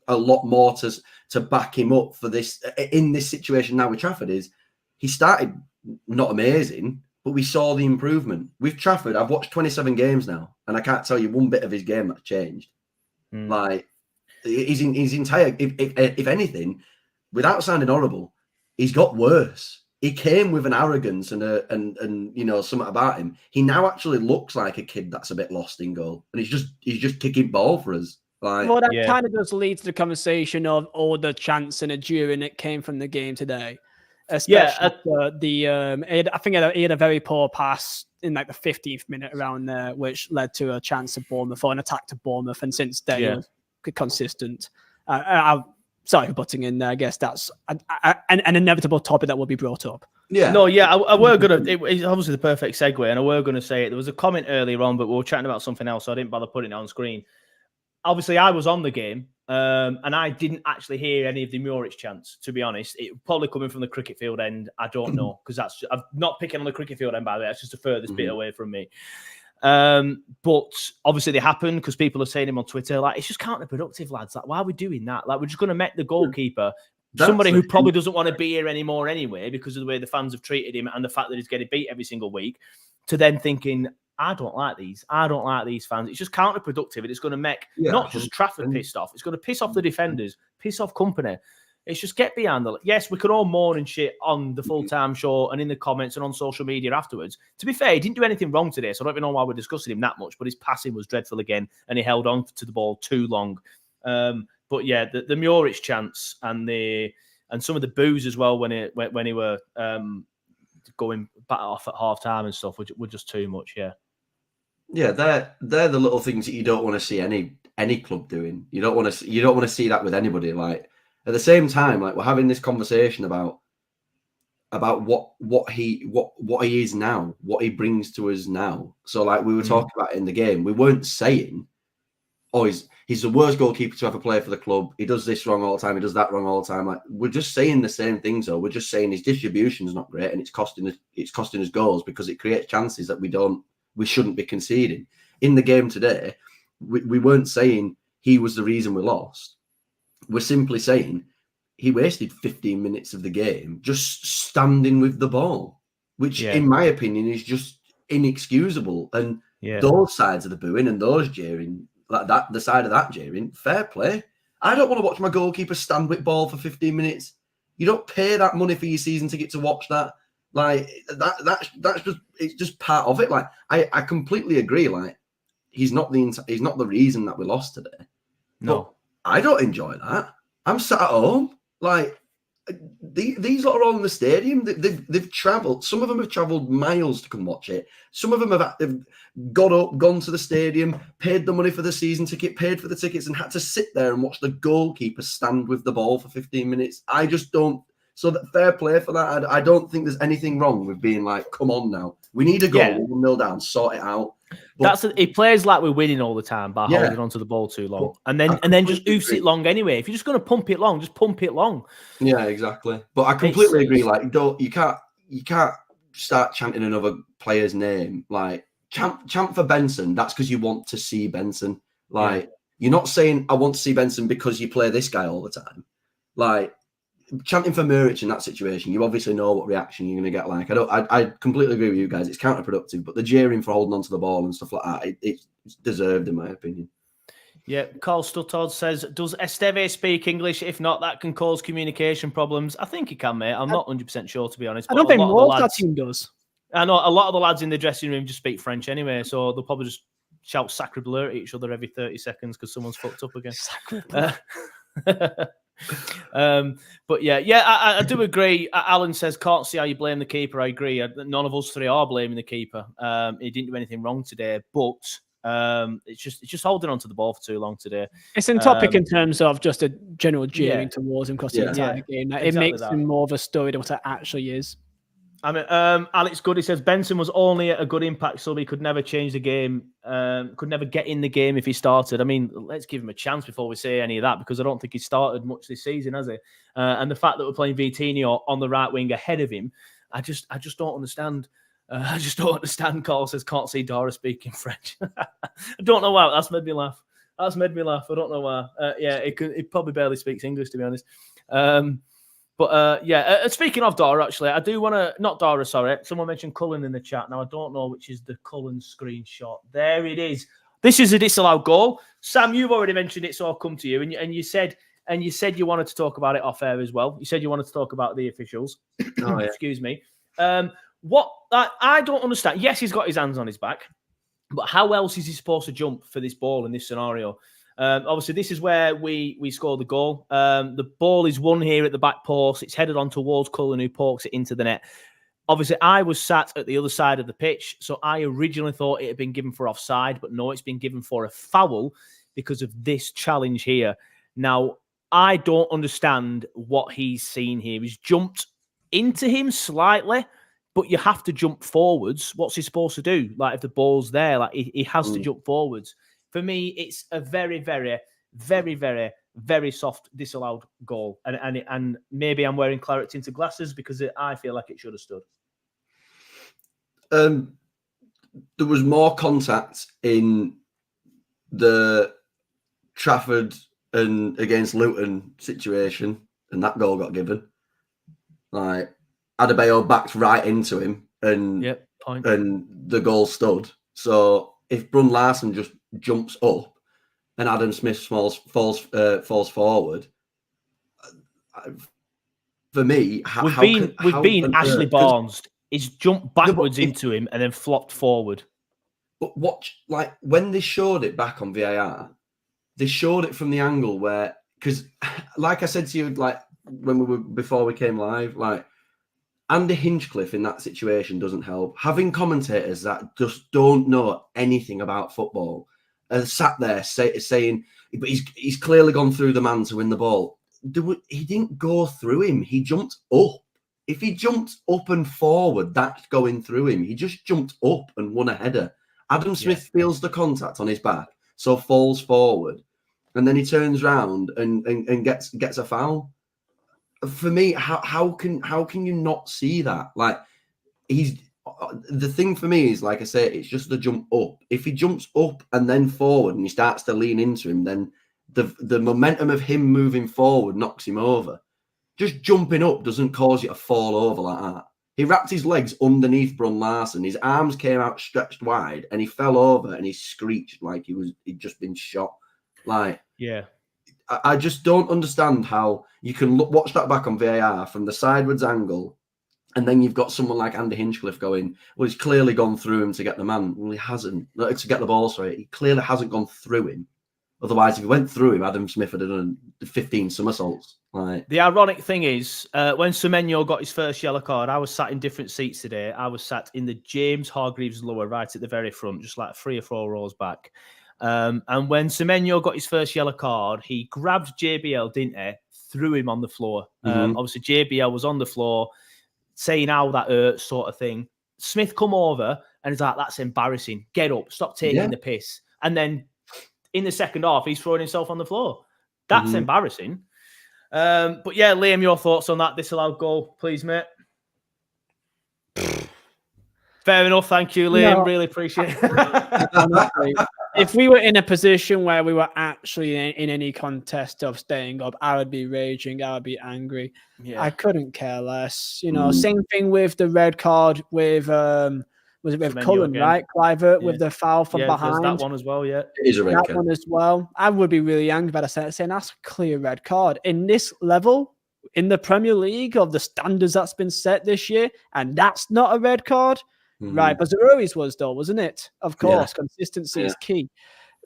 a lot more to back him up for this in this situation now with Trafford, is he started not amazing, but we saw the improvement. With Trafford, I've watched 27 games now, and I can't tell you one bit of his game that's changed. Like, his entire, if anything, without sounding horrible, he's got worse. He came with an arrogance and something about him. He now actually looks like a kid that's a bit lost in goal, and he's just kicking ball for us. Like, well, that kind of does lead to the conversation of the chance and during it came from the game today. Especially I think he had a very poor pass in like the 15th minute around there, which led to a chance to Bournemouth or an attack to Bournemouth, and since then he was consistent. Sorry for butting in there. I guess that's an inevitable topic that will be brought up. Yeah. No, yeah, I were going to... It's obviously the perfect segue, and I were going to say it. There was a comment earlier on, but we were chatting about something else, so I didn't bother putting it on screen. Obviously, I was on the game, and I didn't actually hear any of the Muric chants, to be honest. It probably coming from the cricket field end. I don't know, because I'm not picking on the cricket field end, by the way. That's just the furthest bit away from me. But obviously they happen because people are saying him on Twitter, like, it's just counterproductive, lads. Like, why are we doing that? Like, we're just going to make the goalkeeper somebody who probably doesn't want to be here anymore anyway because of the way the fans have treated him and the fact that he's getting beat every single week, to then thinking, I don't like these fans. It's just counterproductive, and it's going to make not just Trafford pissed off, it's going to piss off the defenders, piss off company. It's just get behind the... Yes, we could all mourn and shit on the full-time show and in the comments and on social media afterwards. To be fair, he didn't do anything wrong today, so I don't even know why we're discussing him that much, but his passing was dreadful again, and he held on to the ball too long. But yeah, the Muric chance and some of the boos as well when he were going back off at half-time and stuff were just too much, yeah. Yeah, they're the little things that you don't want to see any club doing. You don't want to see that with anybody. Like, at the same time, like, we're having this conversation about what he is now, what he brings to us now. So, like, we were talking about in the game, we weren't saying oh, he's the worst goalkeeper to ever play for the club. He does this wrong all the time. He does that wrong all the time. Like, we're just saying the same things, though. We're just saying his distribution is not great, and it's costing us goals because it creates chances that we shouldn't be conceding. In the game today, we weren't saying he was the reason we lost. We're simply saying he wasted 15 minutes of the game just standing with the ball, which, in my opinion, is just inexcusable. And those sides of the booing and those jeering, like that, the side of that jeering, fair play. I don't want to watch my goalkeeper stand with ball for 15 minutes. You don't pay that money for your season ticket to watch that. Like that's just part of it. Like I completely agree. Like he's not the reason that we lost today. No, but I don't enjoy that. I'm sat at home. Like these lot are all in the stadium. They've travelled. Some of them have travelled miles to come watch it. Some of them have got up, gone to the stadium, paid the money for the season ticket, paid for the tickets, and had to sit there and watch the goalkeeper stand with the ball for 15 minutes. I just don't. So that fair play for that. I don't think there's anything wrong with being like, come on now, we need a goal. Yeah. We'll nil down, sort it out. But he plays like we're winning all the time by holding onto the ball too long, and then just oofs it long anyway. If you're just going to pump it long, just pump it long. Yeah, exactly. But I completely agree. Like, you can't start chanting another player's name. Like chant for Benson. That's because you want to see Benson. Like you're not saying I want to see Benson because you play this guy all the time. Like chanting for Muric in that situation, you obviously know what reaction you're going to get. Like I completely agree with you guys. It's counterproductive, but the jeering for holding onto the ball and stuff like that, it's deserved in my opinion. Yeah, Carl Stuttard says, does Esteve speak English? If not, that can cause communication problems. I think he can, mate. I'm not 100% sure, to be honest. I don't think most of that team does. I know a lot of the lads in the dressing room just speak French anyway, so they'll probably just shout sacre bleu at each other every 30 seconds because someone's fucked up again. But I do agree. Alan says, can't see how you blame the keeper. I agree. None of us three are blaming the keeper. He didn't do anything wrong today, but it's just holding on to the ball for too long today. It's in topic in terms of just a general jeering towards him across the entire game. It makes him more of a story than what it actually is. I mean, Alex Goody says Benson was only a good impact sub. He could never change the game, could never get in the game if he started. I mean, let's give him a chance before we say any of that, because I don't think he started much this season, has he? And the fact that we're playing Vitinho on the right wing ahead of him, I just don't understand. I just don't understand. Carl says, can't see Dara speaking French. I don't know why. That's made me laugh. I don't know why. He probably barely speaks English, to be honest. Speaking of Dara, actually, I do want to... Not Dara, sorry. Someone mentioned Cullen in the chat. Now, I don't know which is the Cullen screenshot. There it is. This is a disallowed goal. Sam, you've already mentioned it, so I'll come to you. And you said you wanted to talk about it off air as well. You said you wanted to talk about the officials. Oh, yeah. Excuse me. What I don't understand. Yes, he's got his hands on his back, but how else is he supposed to jump for this ball in this scenario? Obviously, this is where we score the goal. The ball is won here at the back post. It's headed on towards Cullen, who pokes it into the net. Obviously, I was sat at the other side of the pitch, so I originally thought it had been given for offside, but no, it's been given for a foul because of this challenge here. Now, I don't understand what he's seen here. He's jumped into him slightly, but you have to jump forwards. What's he supposed to do? Like, if the ball's there, like he has to jump forwards. For me, it's a very, very, very, very, very soft disallowed goal. And maybe I'm wearing Clarets tinted glasses because I feel like it should have stood. There was more contact in the Trafford and against Luton situation, and that goal got given. Like, Adebayo backed right into him, and the goal stood. So if Brun Larsen just jumps up and Adam Smith falls forward, for me, we've been Ashley Barnes. He's jumped backwards into him and then flopped forward. But watch, like when they showed it back on VAR, they showed it from the angle where, because like I said to you, like before we came live, like Andy Hinchcliffe in that situation doesn't help. Having commentators that just don't know anything about football sat there saying, but he's clearly gone through the man to win the ball. He didn't go through him. He jumped up. If he jumped up and forward, that's going through him. He just jumped up and won a header. Adam Smith feels the contact on his back, so falls forward, and then he turns round and gets a foul. For me, how can you not see that? Like, he's the thing for me is, like I say, it's just the jump up. If he jumps up and then forward and he starts to lean into him, then the momentum of him moving forward knocks him over. Just jumping up doesn't cause you to fall over like that. He wrapped his legs underneath Brun Larsen. His arms came out stretched wide, and he fell over and he screeched like he'd just been shot. Like, yeah. I just don't understand how you can watch that back on VAR from the sideways angle, and then you've got someone like Andy Hinchcliffe going, well, he's clearly gone through him to get the man. Well, he hasn't. To get the ball, sorry. He clearly hasn't gone through him. Otherwise, if he went through him, Adam Smith would have done 15 somersaults. Like, the ironic thing is, when Semenyo got his first yellow card, I was sat in different seats today. I was sat in the James Hargreaves lower, right at the very front, just like 3 or 4 rows back. And when Semenyo got his first yellow card, he grabbed JBL, didn't he? Threw him on the floor. Obviously, JBL was on the floor, saying how that hurts, sort of thing. Smith come over and he's like, that's embarrassing. Get up, stop taking the piss. And then in the second half, he's throwing himself on the floor. That's embarrassing. But yeah, Liam, your thoughts on that disallowed goal, please, mate? Fair enough. Thank you, Liam. No. Really appreciate it. Honestly, if we were in a position where we were actually in any contest of staying up, I would be raging. I would be angry. Yeah. I couldn't care less. You know, same thing with the red card with was it with Semenyo Cullen, again. right? Clivert with the foul from behind. There's that one as well, yeah. it is a red That card. one as well. I would be really angry about saying that's a clear red card. In this level, in the Premier League, of the standards that's been set this year, and that's not a red card. Right, but Zarouris was, though, wasn't it? Of course, consistency is key.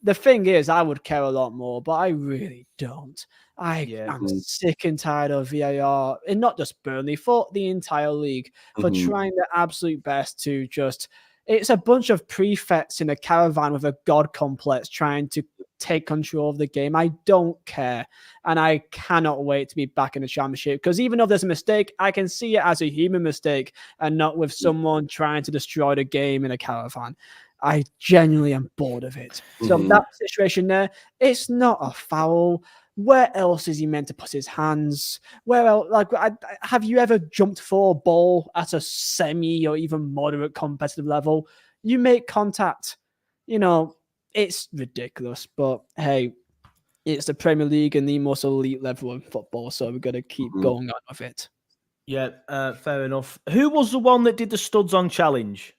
The thing is, I would care a lot more, but I really don't. I'm sick and tired of VAR, and not just Burnley, for the entire league, for trying their absolute best to just... It's a bunch of prefects in a caravan with a god complex trying to take control of the game. I don't care. And I cannot wait to be back in the championship, because even though there's a mistake, I can see it as a human mistake and not with someone trying to destroy the game in a caravan. I genuinely am bored of it. So that situation there, it's not a foul. Where else is he meant to put his hands? Where else? Like, have you ever jumped for a ball at a semi or even moderate competitive level? You make contact. You know, it's ridiculous. But hey, it's the Premier League and the most elite level of football, so we've got to keep going on with it. Yeah, fair enough. Who was the one that did the studs on challenge?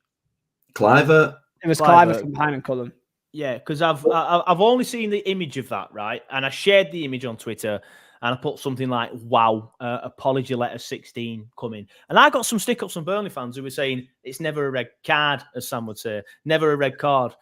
Clivert. It was Clivert from behind and Cullen. Yeah, because I've only seen the image of that, right? And I shared the image on Twitter, and I put something like, wow, apology letter 16 coming. And I got some stick-ups from Burnley fans who were saying it's never a red card, as Sam would say. Never a red card.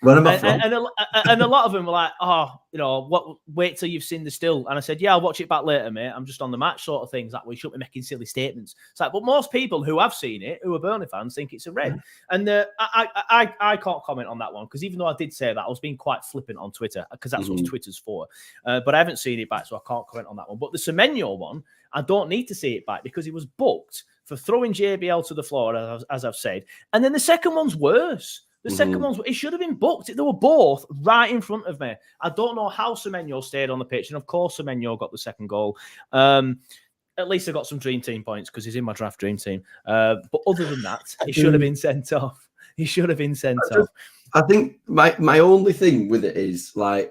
Where am I from? And a lot of them were like, oh, you know, wait till you've seen the still. And I said, yeah, I'll watch it back later, mate. I'm just on the match sort of things. Like, we shouldn't be making silly statements. It's like, but most people who have seen it, who are Burnley fans, think it's a red. And I can't comment on that one, because even though I did say that, I was being quite flippant on Twitter, because that's what Twitter's for. But I haven't seen it back, so I can't comment on that one. But the Semenyo one, I don't need to see it back, because he was booked for throwing JBL to the floor, as I've said. And then the second one's worse. The second one, it should have been booked. They were both right in front of me. I don't know how Semenyo stayed on the pitch. And of course, Semenyo got the second goal. At least I got some dream team points, because he's in my draft dream team. But other than that, he should have been sent off. He should have been sent off. I think my only thing with it is I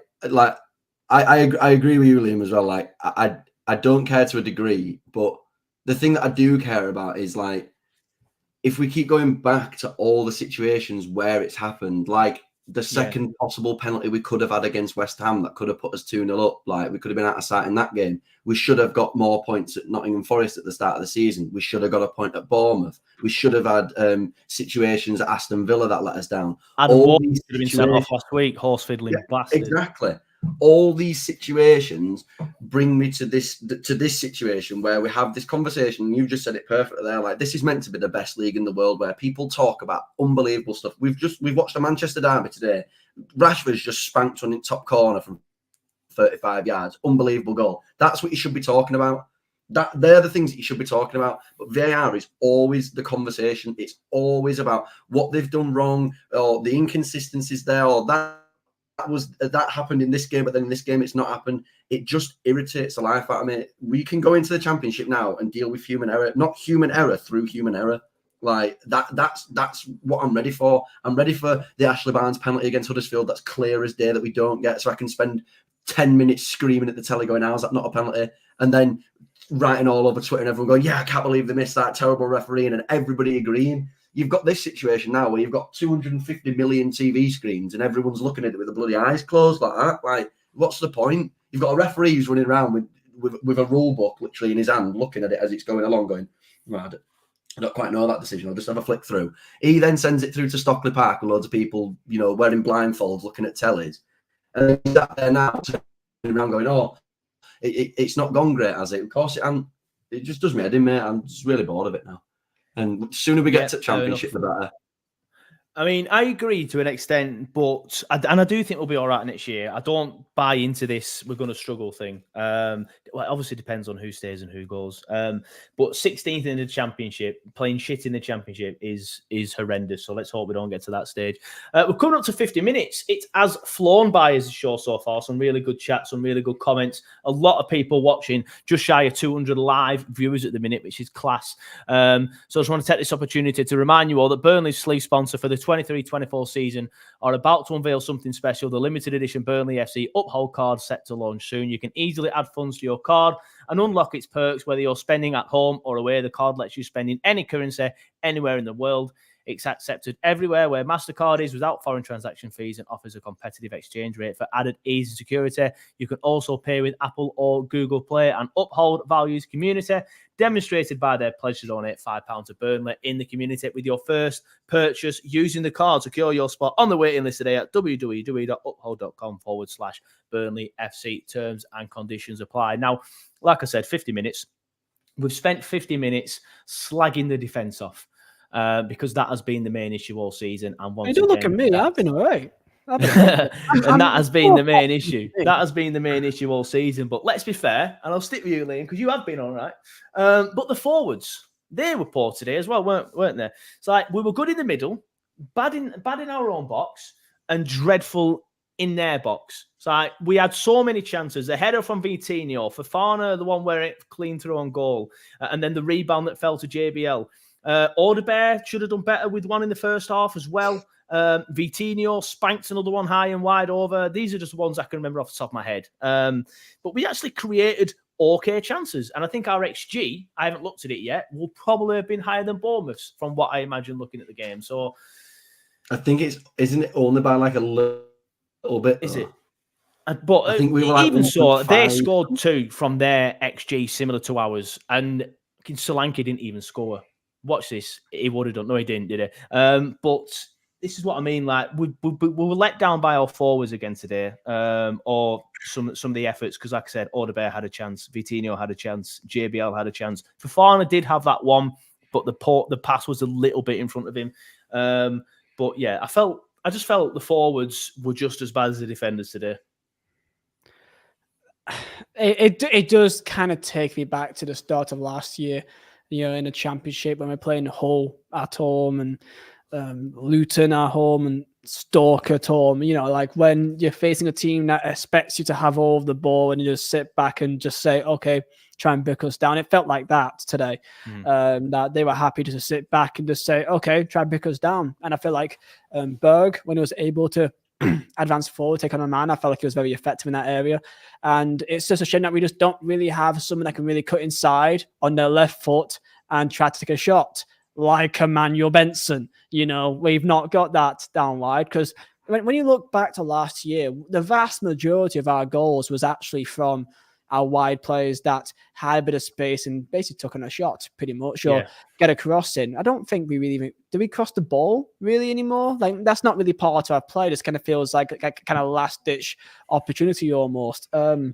agree with you, Liam, as well. Like, I don't care to a degree, but the thing that I do care about is, like, if we keep going back to all the situations where it's happened, like the second possible penalty we could have had against West Ham that could have put us 2-0 up, like we could have been out of sight in that game. We should have got more points at Nottingham Forest at the start of the season. We should have got a point at Bournemouth. We should have had situations at Aston Villa that let us down. Adam Ward should have been sent off last week, horse fiddling bastard. Exactly. All these situations bring me to this situation where we have this conversation. You just said it perfectly there. Like, this is meant to be the best league in the world, where people talk about unbelievable stuff. We've watched a Manchester derby today. Rashford's just spanked on the top corner from 35 yards. Unbelievable goal. That's what you should be talking about. They're the things that you should be talking about. But VAR is always the conversation. It's always about what they've done wrong, or the inconsistencies there, or that that happened in this game, but then in this game it's not happened. It just irritates the life out of me. We can go into the Championship now and deal with human error, not human error through human error. Like that's what I'm ready for. I'm ready for the Ashley Barnes penalty against Huddersfield. That's clear as day that we don't get. So I can spend 10 minutes screaming at the telly going, how's that not a penalty? And then writing all over Twitter and everyone going, yeah, I can't believe they missed that, terrible refereeing, and everybody agreeing. You've got this situation now where you've got 250 million TV screens and everyone's looking at it with the bloody eyes closed like that. Like, what's the point? You've got a referee who's running around with a rule book literally in his hand, looking at it as it's going along, going, right, I don't quite know that decision. I'll just have a flick through. He then sends it through to Stockley Park with loads of people, wearing blindfolds, looking at tellies. And he's sat there now, turning around going, oh, it's not gone great, has it? Of course it hasn't. It just does me head in, mate. I'm just really bored of it now. And the sooner we get to Championship, the better. I mean, I agree to an extent, but I do think we'll be all right next year. I don't buy into this we're going to struggle thing. Well, it obviously depends on who stays and who goes. But 16th in the Championship, playing shit in the Championship is horrendous. So let's hope we don't get to that stage. We're coming up to 50 minutes. It has flown by as a show so far. Some really good chats, some really good comments. A lot of people watching, just shy of 200 live viewers at the minute, which is class. So I just want to take this opportunity to remind you all that Burnley's sleeve sponsor for the 23-24 season are about to unveil something special. The limited edition Burnley FC Uphold card set to launch soon. You can easily add funds to your card and unlock its perks, whether you're spending at home or away. The card lets you spend in any currency anywhere in the world. It's accepted everywhere where MasterCard is without foreign transaction fees and offers a competitive exchange rate for added ease and security. You can also pay with Apple or Google Play, and Uphold values community, demonstrated by their pledge to donate £5 to Burnley in the community with your first purchase using the card. Secure your spot on the waiting list today at www.uphold.com/Burnley FC. Terms and conditions apply. Now, like I said, 50 minutes. We've spent 50 minutes slagging the defence off. Because that has been the main issue all season. And once don't look at me. I've been all right. And that has been the main issue. That has been the main issue all season. But let's be fair, and I'll stick with you, Liam, because you have been all right. But the forwards, they were poor today as well, weren't they? It's like we were good in the middle, bad in our own box, and dreadful in their box. So like, we had so many chances. The header from Vitinho, Fofana, the one where it clean through on goal, and then the rebound that fell to JBL. Audebert should have done better with one in the first half as well. Vitinho spanked another one high and wide over. These are just the ones I can remember off the top of my head. But we actually created okay chances. And I think our XG, I haven't looked at it yet, will probably have been higher than Bournemouth's from what I imagine looking at the game. So I think isn't it only by like a little bit? Is it? But I think we were even so, they scored 2 from their XG similar to ours. And Solanke didn't even score. Watch this. He would have done. No, he didn't, did he? But this is what I mean. Like we were let down by our forwards again today, or some of the efforts. Because, like I said, Audebert had a chance, Vitinho had a chance, JBL had a chance. Fofana did have that one, but the pass was a little bit in front of him. But yeah, I just felt the forwards were just as bad as the defenders today. It does kind of take me back to the start of last year. In the Championship when we're playing Hull at home and Luton at home and Stoke at home, like when you're facing a team that expects you to have all of the ball and you just sit back and just say, okay, try and break us down. It felt like that today, that they were happy to just sit back and just say, okay, try and break us down. And I feel like Berg, when he was able to advance forward, take on a man, I felt like he was very effective in that area. And it's just a shame that we just don't really have someone that can really cut inside on their left foot and try to take a shot like Emmanuel Benson. We've not got that down wide, because when you look back to last year, the vast majority of our goals was actually from our wide players that had a bit of space and basically took on a shot pretty much, or get a cross in. I don't think we really do we cross the ball really anymore? Like that's not really part of our play. This kind of feels like a kind of last ditch opportunity almost. I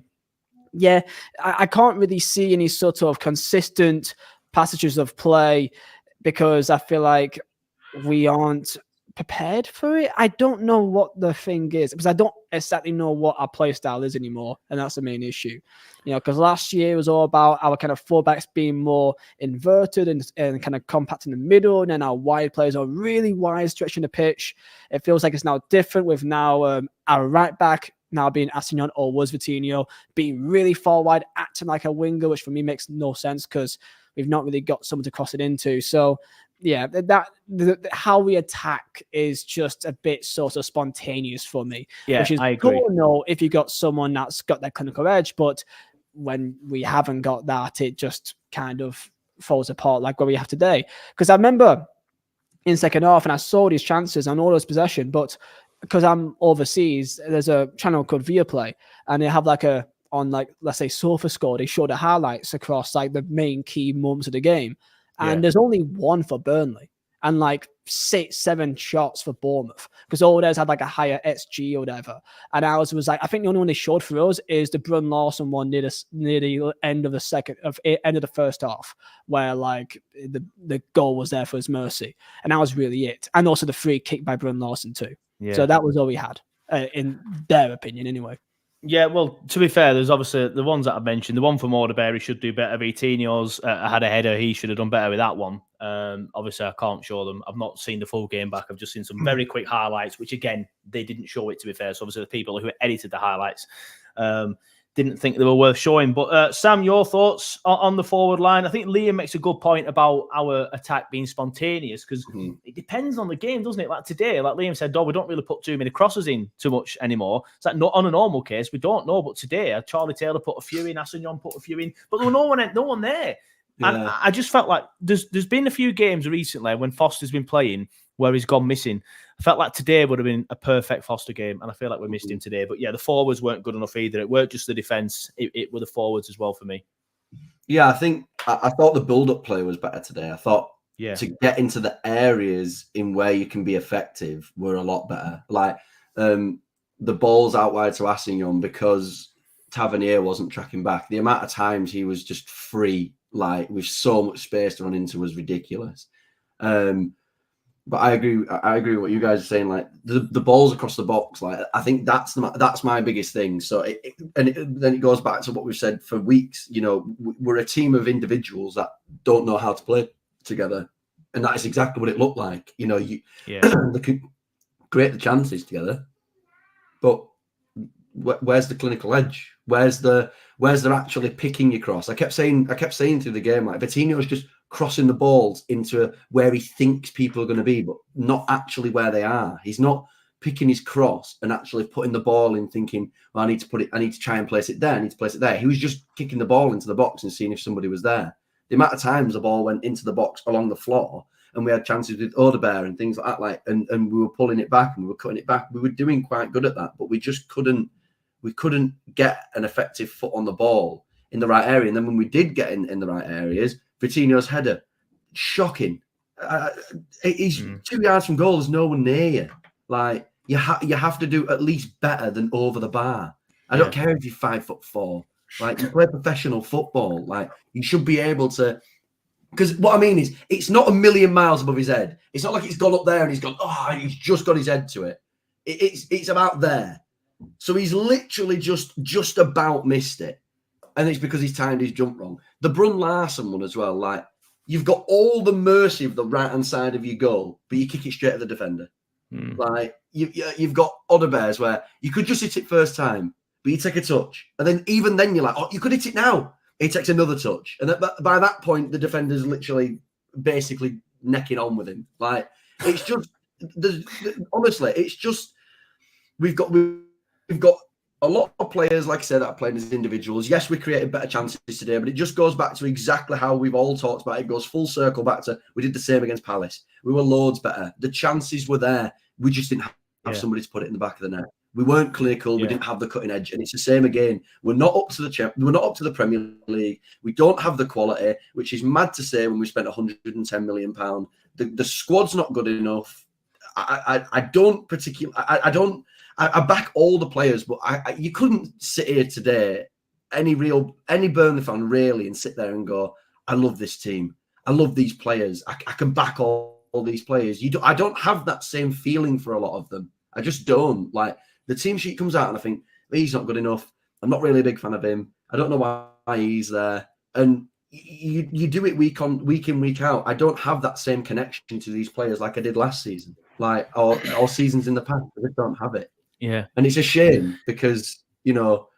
can't really see any sort of consistent passages of play because I feel like we aren't prepared for it. I don't know what the thing is, because exactly know what our play style is anymore, and that's the main issue. Because last year it was all about our kind of fullbacks being more inverted and kind of compact in the middle, and then our wide players are really wide, stretching the pitch. It feels like it's now different with now our right back now being Assignon or was Vitinho being really far wide, acting like a winger, which for me makes no sense because we've not really got someone to cross it into. So yeah, how we attack is just a bit sort of spontaneous for me. Yeah, which is I agree. cool to know if you got someone that's got that clinical edge, but when we haven't got that, it just kind of falls apart like what we have today. Because I remember in second half and I saw these chances and all those possession, but because I'm overseas, there's a channel called Viaplay, and they have let's say SofaScore, they show the highlights across like the main key moments of the game. And there's only one for Burnley and like 6-7 shots for Bournemouth because all theirs had like a higher XG or whatever. And ours was like, I think the only one they showed for us is the Brun Larson one near the end of the first half, where like the goal was there for his mercy. And that was really it. And also the free kick by Brun Larson too. Yeah. So that was all we had, in their opinion, anyway. Yeah, well, to be fair, there's obviously the ones that I mentioned. The one for Mordeberry should do better. Vitinho's had a header. He should have done better with that one. Obviously, I can't show them. I've not seen the full game back. I've just seen some very quick highlights, which, again, they didn't show it, to be fair. So, obviously, the people who edited the highlights didn't think they were worth showing. But Sam, your thoughts on the forward line? I think Liam makes a good point about our attack being spontaneous because it depends on the game, doesn't it? Like today, like Liam said, we don't really put too many crosses in too much anymore. It's like not on a normal case, we don't know. But today, Charlie Taylor put a few in, Assignon put a few in, but there was no one there. Yeah. And I just felt like there's been a few games recently when Foster's been playing where he's gone missing. I felt like today would have been a perfect Foster game, and I feel like we missed him today. But yeah, the forwards weren't good enough either. It weren't just the defence; it were the forwards as well for me. Yeah, I think I thought the build-up play was better today. I thought to get into the areas in where you can be effective were a lot better. Like the balls out wide to Assignon because Tavernier wasn't tracking back. The amount of times he was just free, like with so much space to run into, was ridiculous. But I agree with what you guys are saying. Like the balls across the box, like I think that's my biggest thing. So then it goes back to what we've said for weeks. We're a team of individuals that don't know how to play together, and that is exactly what it looked like. They could create the chances together, but where's the clinical edge? Where's they're actually picking you across? I kept saying through the game, like Vitinho's just crossing the balls into where he thinks people are going to be, but not actually where they are. He's not picking his cross and actually putting the ball in, thinking, well, I need to try and place it there. I need to place it there. He was just kicking the ball into the box and seeing if somebody was there. The amount of times the ball went into the box along the floor, and we had chances with Odebear and things like that, and we were pulling it back and we were cutting it back. We were doing quite good at that, but we just couldn't get an effective foot on the ball in the right area. And then when we did get in the right areas, Vitinho's header, shocking. He's 2 yards from goal. There's no one near you. Like you have to do at least better than over the bar. I don't care if you're 5'4". Like you play professional football. Like you should be able to. Because what I mean is, it's not a million miles above his head. It's not like it's gone up there and he's gone. Oh, he's just got his head to it. It's about there. So he's literally just about missed it. And it's because he's timed his jump wrong. The Brun Larson one as well. Like you've got all the mercy of the right-hand side of your goal, but you kick it straight at the defender. Like you've got Odebears where you could just hit it first time, but you take a touch. And then even then you're like, oh, you could hit it now. He takes another touch. And by that point, the defender's literally basically necking on with him. Like it's just, honestly, it's just, we've got a lot of players, like I said, that are playing as individuals. Yes, we created better chances today, but it just goes back to exactly how we've all talked about it. It goes full circle back to we did the same against Palace. We were loads better. The chances were there. We just didn't have somebody to put it in the back of the net. We weren't clinical. We didn't have the cutting edge, and it's the same again. We're not up to we're not up to the Premier League. We don't have the quality, which is mad to say when we spent £110 million. The squad's not good enough. I don't particularly. I back all the players, but you couldn't sit here today, any Burnley fan really, and sit there and go, I love this team. I love these players. I can back all these players. I don't have that same feeling for a lot of them. I just don't. Like The team sheet comes out and I think, he's not good enough. I'm not really a big fan of him. I don't know why he's there. And you do it week in, week out. I don't have that same connection to these players like I did last season, like all seasons in the past. I just don't have it. Yeah. And it's a shame because, you know,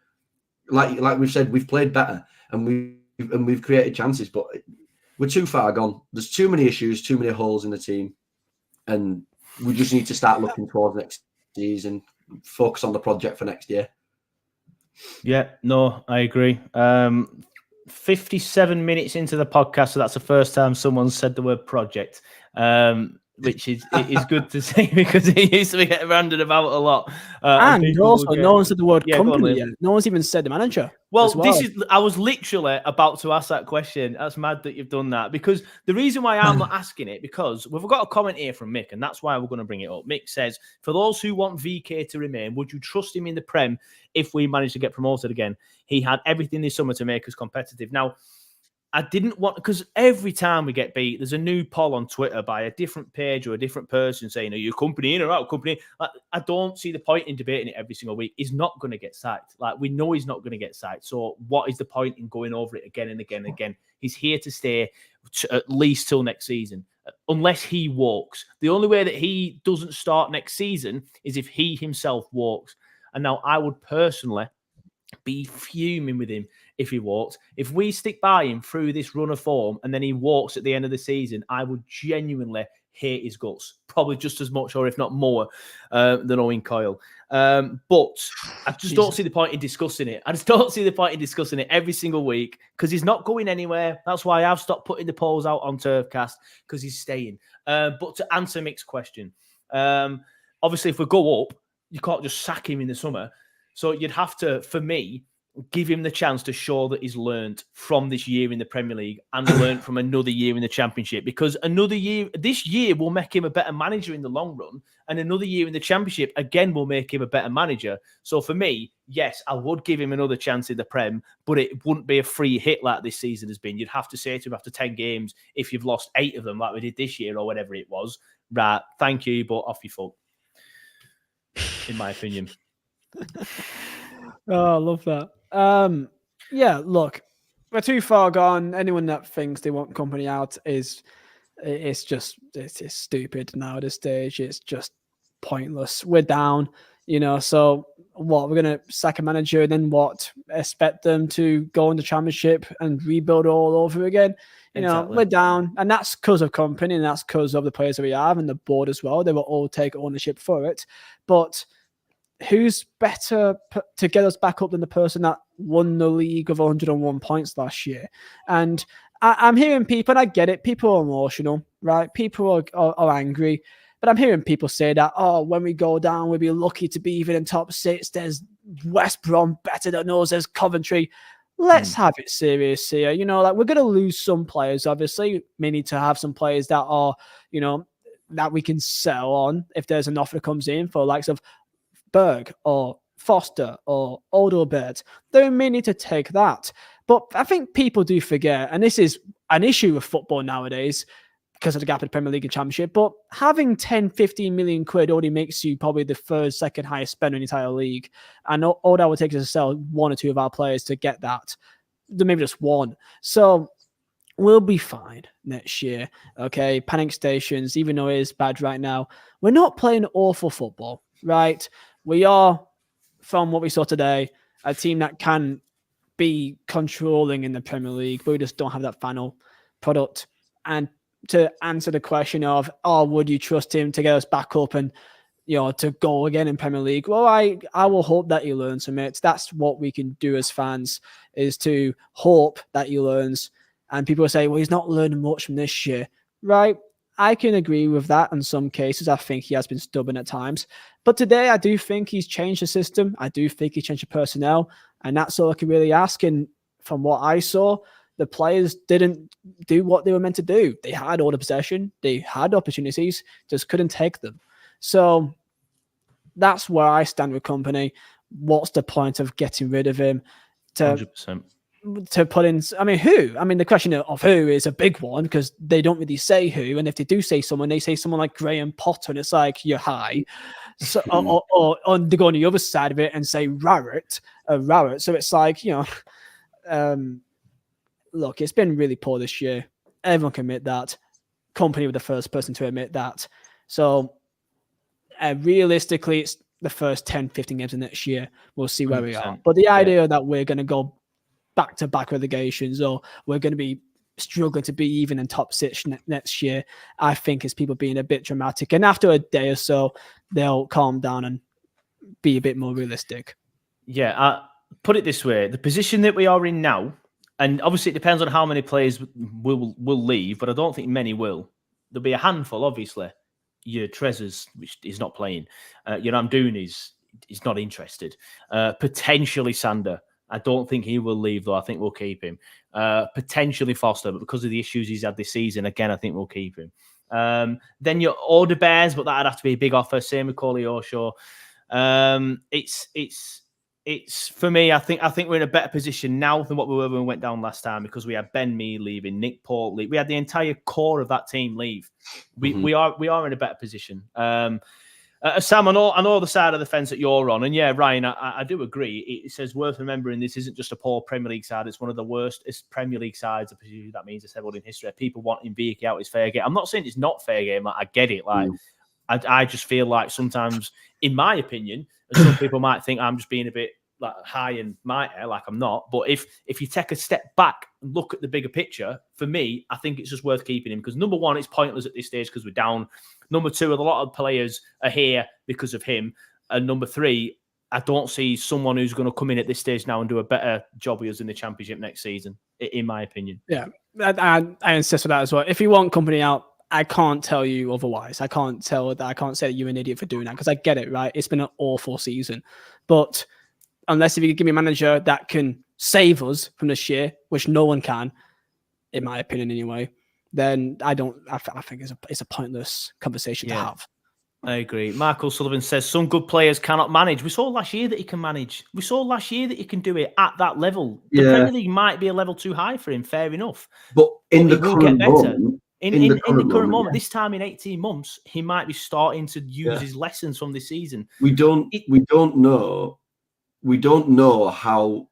like we've said, we've played better and we've created chances, but we're too far gone. There's too many issues, too many holes in the team. And we just need to start looking towards next season, focus on the project for next year. Yeah, no, I agree. 57 minutes into the podcast, so that's the first time someone said the word project, which is good to see because it used to be getting rounded about a lot. And also, no one said the word company yet. No one's even said the manager. Well, I was literally about to ask that question. That's mad that you've done that, because the reason why I'm not asking it, because we've got a comment here from Mick, and that's why we're going to bring it up. Mick says, for those who want VK to remain, would you trust him in the Prem if we manage to get promoted again? He had everything this summer to make us competitive. Now, I didn't want, because every time we get beat, there's a new poll on Twitter by a different page or a different person saying, are you company in or out company? Like, I don't see the point in debating it every single week. He's not going to get sacked. Like, we know he's not going to get sacked. So what is the point in going over it again and again and again? He's here to stay at least till next season, unless he walks. The only way that he doesn't start next season is if he himself walks. And now I would personally be fuming with him if he walked. If we stick by him through this run of form and then he walks at the end of the season, I would genuinely hate his guts, probably just as much or if not more than Owen Coyle. But I just don't see the point in discussing it. I just don't see the point in discussing it every single week because he's not going anywhere. That's why I've stopped putting the polls out on Turfcast, because he's staying. But to answer Mick's question, obviously if we go up, you can't just sack him in the summer. So you'd have to, for me, give him the chance to show that he's learned from this year in the Premier League and learned from another year in the Championship, because another year, this year will make him a better manager in the long run, and another year in the Championship, again, will make him a better manager. So for me, yes, I would give him another chance in the Prem, but it wouldn't be a free hit like this season has been. You'd have to say to him after 10 games, if you've lost 8 of them like we did this year or whatever it was, right, thank you, but off you fuck, in my opinion. Oh, I love that. Yeah, look, we're too far gone. Anyone that thinks they want company out it's stupid now at this stage. It's just pointless. We're down, so what, we're going to sack a manager and then what, expect them to go in the Championship and rebuild all over again? Exactly. We're down, and that's because of company, and that's because of the players that we have and the board as well. They will all take ownership for it. But who's better to get us back up than the person that won the league of 101 points last year? And I'm hearing people, and I get it, people are emotional, right? People are angry. But I'm hearing people say that, when we go down, we'll be lucky to be even in top 6. There's West Brom better than us. There's Coventry. Let's have it serious here. We're going to lose some players, obviously. We need to have some players that are, that we can sell on if there's an offer that comes in for likes of Berg or Foster or Odelbert. They may need to take that. But I think people do forget, and this is an issue with football nowadays because of the gap in the Premier League and Championship, but having 10, 15 million quid only makes you probably the third, second highest spender in the entire league. And all that would take is to sell 1 or 2 of our players to get that. Maybe just 1. So we'll be fine next year. Okay, panic stations, even though it is bad right now, we're not playing awful football, right? We are, from what we saw today, a team that can be controlling in the Premier League, but we just don't have that final product. And to answer the question of, would you trust him to get us back up and, to go again in Premier League? Well, I will hope that he learns from it. That's what we can do as fans, is to hope that he learns. And people say, well, he's not learning much from this year, right? I can agree with that in some cases. I think he has been stubborn at times. But today, I do think he's changed the system. I do think he changed the personnel. And that's all I can really ask. And from what I saw, the players didn't do what they were meant to do. They had all the possession. They had opportunities, just couldn't take them. So that's where I stand with company. What's the point of getting rid of him? 100%. to put in, I mean, who? I mean, the question of who is a big one because they don't really say who. And if they do say someone, they say someone like Graham Potter, and it's like, you're high. So, or they go on the other side of it and say Rarrett. So it's like, look, it's been really poor this year. Everyone can admit that. Company was the first person to admit that. So realistically, it's the first 10, 15 games of next year. We'll see where 100%. We are. But the idea that we're going to go back-to-back relegations or we're going to be struggling to be even in top 6 next year, I think is people being a bit dramatic. And after a day or so, they'll calm down and be a bit more realistic. Yeah, put it this way. The position that we are in now, and obviously it depends on how many players will leave, but I don't think many will. There'll be a handful, obviously. Your Trezors, which is not playing. Your Amdouni is not interested. Potentially Sander. I don't think he will leave, though. I think we'll keep him. Potentially Foster, but because of the issues he's had this season, again, I think we'll keep him. Then your Order Bears, but that'd have to be a big offer. Same with Coley Oshaw. It's for me. I think we're in a better position now than what we were when we went down last time because we had Ben Mee leaving, Nick Port leave. We had the entire core of that team leave. We are in a better position. Sam, I know the side of the fence that you're on, and yeah, Ryan, I do agree. It says worth remembering this isn't just a poor Premier League side; it's one of the worst Premier League sides. I presume that means it's ever in history. People wanting Vicky out is fair game. I'm not saying it's not fair game. Like, I get it. Like, I just feel like sometimes, in my opinion, and some people might think I'm just being a bit like high and mighty, like I'm not. But if you take a step back and look at the bigger picture, for me, I think it's just worth keeping him because number one, it's pointless at this stage because we're down. Number two, a lot of players are here because of him. And number three, I don't see someone who's going to come in at this stage now and do a better job with us in the Championship next season, in my opinion. Yeah, I insist on that as well. If you want company out, I can't tell you otherwise. I can't say that you're an idiot for doing that because I get it, right? It's been an awful season. But unless if you could give me a manager that can save us from this year, which no one can, in my opinion anyway, then I think it's a pointless conversation to have. I agree. Michael Sullivan says some good players cannot manage. We saw last year that he can manage. We saw last year that he can do it at that level. The Premier League might be a level too high for him, fair enough. But the current moment, in the current moment, this time in 18 months, he might be starting to use his lessons from this season. We don't know how,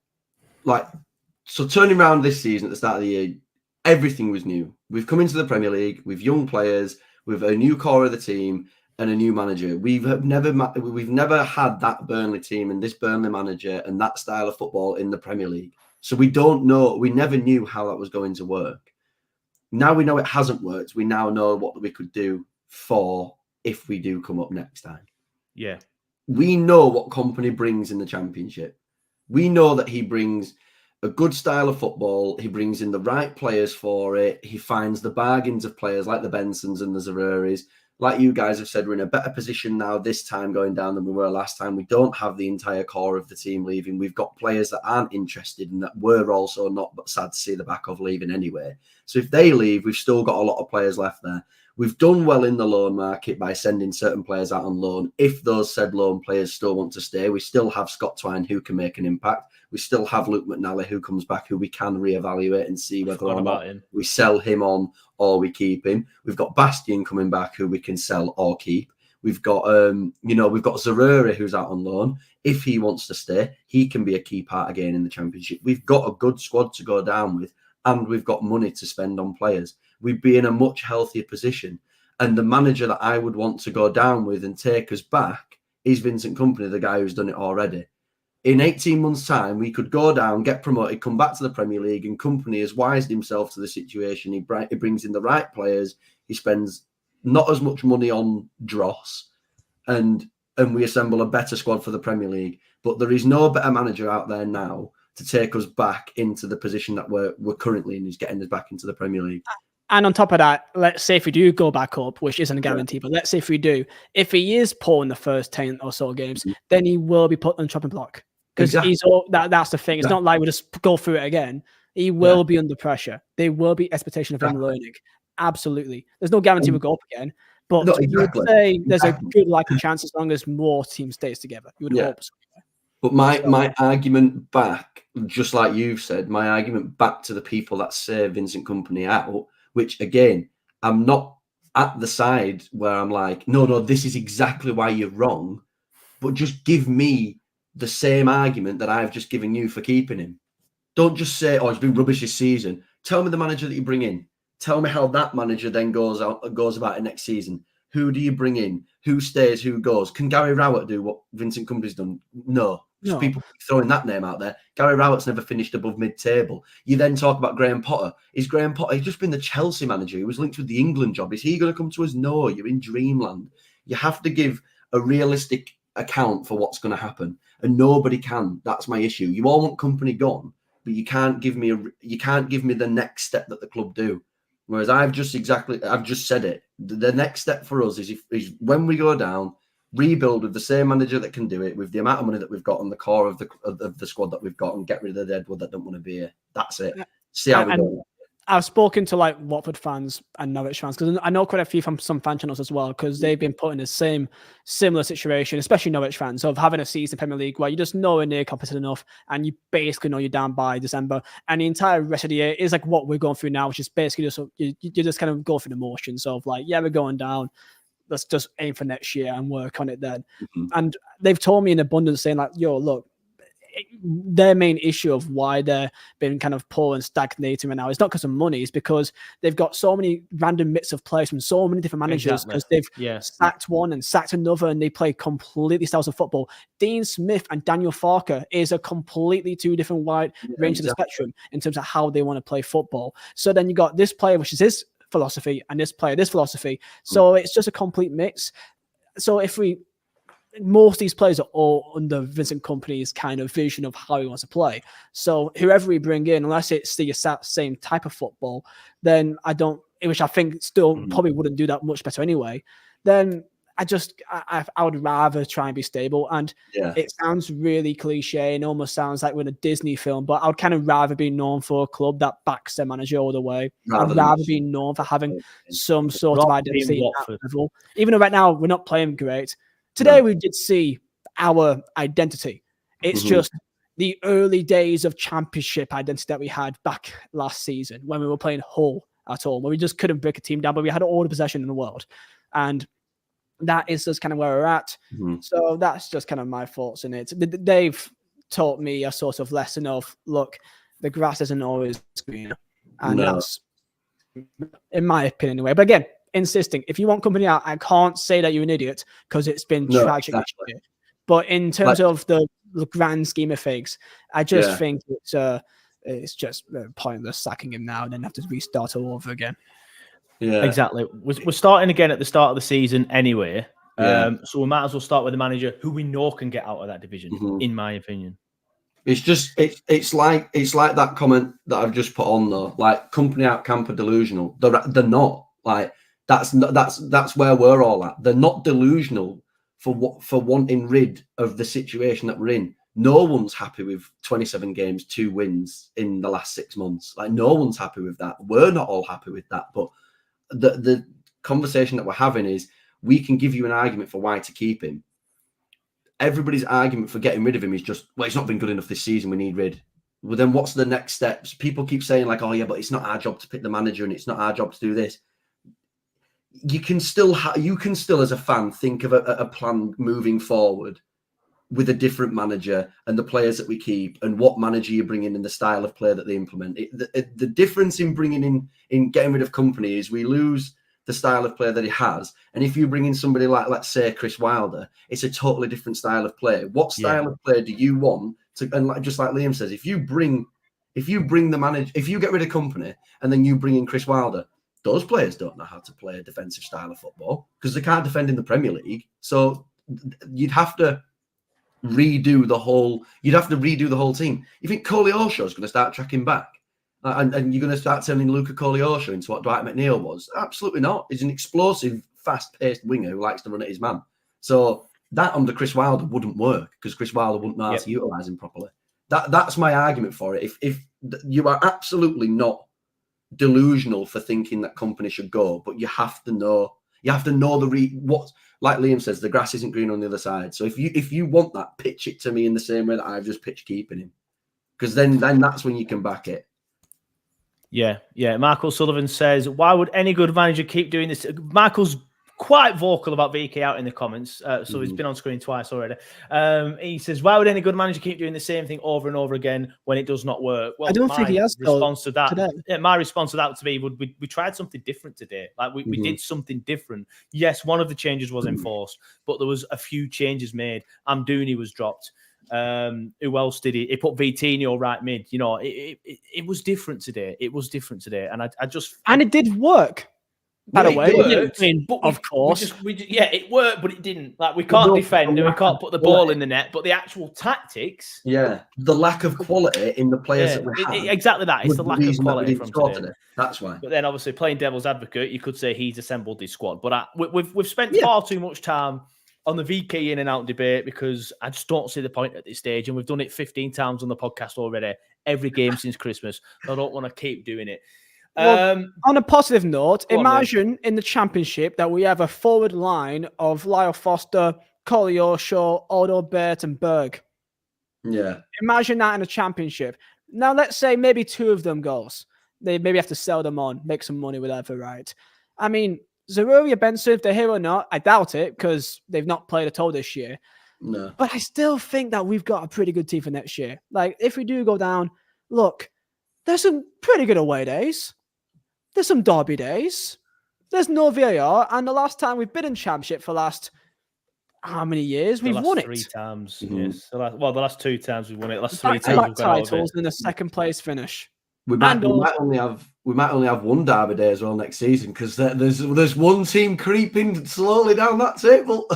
so turning around this season at the start of the year, everything was new. We've come into the Premier League with young players, with a new core of the team and a new manager. We've never had that Burnley team and this Burnley manager and that style of football in the Premier League. So we don't know. We never knew how that was going to work. Now we know it hasn't worked. We now know what we could do for if we do come up next time. Yeah. We know what Company brings in the Championship. We know that he brings a good style of football. He brings in the right players for it. He finds the bargains of players like the Bensons and the Zareris. Like you guys have said, we're in a better position now this time going down than we were last time. We don't have the entire core of the team leaving. We've got players that aren't interested and that we're also not, but sad to see the back of leaving anyway. So if they leave, we've still got a lot of players left there. We've done well in the loan market by sending certain players out on loan. If those said loan players still want to stay, we still have Scott Twine who can make an impact. We still have Luke McNally who comes back, who we can reevaluate and see whether or not we sell him on or we keep him. We've got Bastian coming back who we can sell or keep. We've got we've got Zaruri who's out on loan. If he wants to stay, he can be a key part again in the Championship. We've got a good squad to go down with, and we've got money to spend on players. We'd be in a much healthier position. And the manager that I would want to go down with and take us back is Vincent Kompany, the guy who's done it already. In 18 months' time, we could go down, get promoted, come back to the Premier League, and Kompany has wised himself to the situation. He brings in the right players. He spends not as much money on dross, and we assemble a better squad for the Premier League. But there is no better manager out there now to take us back into the position that we're currently in, who's getting us back into the Premier League. And on top of that, let's say if we do go back up, which isn't a guarantee, but let's say if we do, if he is poor in the first 10 or so games, then he will be put on the chopping block. Because that's the thing. It's not like we just go through it again. He will be under pressure. There will be expectation of him learning. Absolutely. There's no guarantee we'll go up again. But you would say there's a good likely chance as long as more team stays together. You would hope so. But my argument back, just like you've said, my argument back to the people that say Vincent Kompany out, which again, I'm not at the side where I'm like, no, this is exactly why you're wrong, but just give me the same argument that I've just given you for keeping him. Don't just say, oh, he's been rubbish this season. Tell me the manager that you bring in. Tell me how that manager then goes about it next season. Who do you bring in? Who stays? Who goes? Can Gary Rowett do what Vincent Kompany's done? No. Just people keep throwing that name out there. Gary Rowett's never finished above mid-table. You then talk about Graham Potter. Is Graham Potter? He's just been the Chelsea manager. He was linked with the England job. Is he going to come to us? No. You're in dreamland. You have to give a realistic account for what's going to happen, and nobody can. That's my issue. You all want Kompany gone, but you can't give me the next step that the club do. Whereas I've just said it. The next step for us is when we go down, rebuild with the same manager that can do it, with the amount of money that we've got on the core of the squad that we've got, and get rid of the deadwood that don't want to be here. That's it. See how we go. I've spoken to like Watford fans and Norwich fans, because I know quite a few from some fan channels as well, because they've been put in the similar situation, especially Norwich fans, of having a season in Premier League where you're just nowhere near competent enough, and you basically know you're down by December, and the entire rest of the year is like what we're going through now, which is basically just you just kind of go through the motions of like, yeah, we're going down. Let's just aim for next year and work on it then. Mm-hmm. And they've told me in abundance, saying like, yo, look, their main issue of why they're been kind of poor and stagnating right now is not because of money, it's because they've got so many random bits of players from so many different managers, because they've sacked one and sacked another, and they play completely styles of football. Dean Smith and Daniel Farker is a completely two different wide range of the spectrum in terms of how they want to play football. So then you got this player, which is his philosophy, and this player, this philosophy. So it's just a complete mix. So most of these players are all under Vincent Kompany's kind of vision of how he wants to play. So whoever we bring in, unless it's the same type of football, then which I think still probably wouldn't do that much better anyway, then I would rather try and be stable. And it sounds really cliche and almost sounds like we're in a Disney film, but I would kind of rather be known for a club that backs their manager all the way. I'd rather be known for having some sort of identity at that level. Even though right now we're not playing great. Today we did see our identity. It's just the early days of championship identity that we had back last season when we were playing Hull at all, where we just couldn't break a team down, but we had all the possession in the world. And that is just kind of where we're at. So that's just kind of my thoughts in it. They've taught me a sort of lesson of, look, the grass isn't always greener. And that's, in my opinion anyway. But again, insisting, if you want Kompany out, I can't say that you're an idiot, because it's been tragic. Exactly. But in terms of the grand scheme of things, I just think it's just pointless sacking him now and then have to restart all over again. Yeah, exactly. We're starting again at the start of the season anyway. So we might as well start with the manager who we know can get out of that division, in my opinion. It's just it's like that comment that I've just put on though. Like, Kompany out camp are delusional. They're not. Like, that's where we're all at. They're not delusional for wanting rid of the situation that we're in. No one's happy with 27 games, 2 wins in the last 6 months. Like, no one's happy with that. We're not all happy with that. But the conversation that we're having is, we can give you an argument for why to keep him. Everybody's argument for getting rid of him is just, well, he's not been good enough this season, we need rid. Well, then what's the next steps? People keep saying like, oh yeah, but it's not our job to pick the manager and it's not our job to do this. You can still as a fan think of a plan moving forward with a different manager and the players that we keep and what manager you bring in and the style of play that they implement. The difference in bringing in getting rid of Kompany is we lose the style of play that he has, and if you bring in somebody like, let's say, Chris Wilder, it's a totally different style of play. What style of play do you want to? And just like Liam says, if you bring the manager, if you get rid of Kompany and then you bring in Chris Wilder, those players don't know how to play a defensive style of football because they can't defend in the Premier League. So you'd have to redo the whole team. You think Koleosho is going to start tracking back? And you're going to start turning Luca Koleosho into what Dwight McNeil was? Absolutely not. He's an explosive, fast-paced winger who likes to run at his man. So that under Chris Wilder wouldn't work because Chris Wilder wouldn't know how to utilise him properly. That's my argument for it. If you are absolutely not delusional for thinking that Kompany should go, but you have to know, You have to know what, like Liam says, the grass isn't green on the other side. So if you want that, pitch it to me in the same way that I've just pitched keeping him, because then that's when you can back it. Yeah. Michael Sullivan says, why would any good manager keep doing this? Michael's quite vocal about VK out in the comments. So he's been on screen twice already. He says, why would any good manager keep doing the same thing over and over again when it does not work? Well, I don't think he has. Response to that, my response to that to me would we tried something different today. Like we did something different. Yes, one of the changes was enforced, but there was a few changes made. Amdouni was dropped. Who else did he? He put Vitinho right mid. You know, it was different today. It was different today, and I just and it did work. By the way, of course, it worked, but it didn't. Like we can't defend and we can't put the ball in the net, but the actual tactics, the lack of quality in the players that we have, exactly that. It's the lack of quality from today. That's why. But then, obviously, playing devil's advocate, you could say he's assembled his squad. But we've spent far too much time on the VK in and out debate because I just don't see the point at this stage, and we've done it 15 times on the podcast already, every game since Christmas. So I don't want to keep doing it. Well, on a positive note, imagine in the Championship that we have a forward line of Lyle Foster, Koleosho, Odo Bert, and Berg. Yeah. Imagine that in a Championship. Now, let's say maybe 2 of them goes. They maybe have to sell them on, make some money, whatever, right? I mean, Zaruria, Benson, if they're here or not, I doubt it because they've not played at all this year. No. But I still think that we've got a pretty good team for next year. Like, if we do go down, look, there's some pretty good away days. There's some derby days. There's no VAR. And the last time we've been in Championship for the last how many years? We've won it 3 times. Yes. The last 2 times we've won it. The last 3 times we've got titles and a second place finish. We might only have 1 derby day as well next season because there's one team creeping slowly down that table.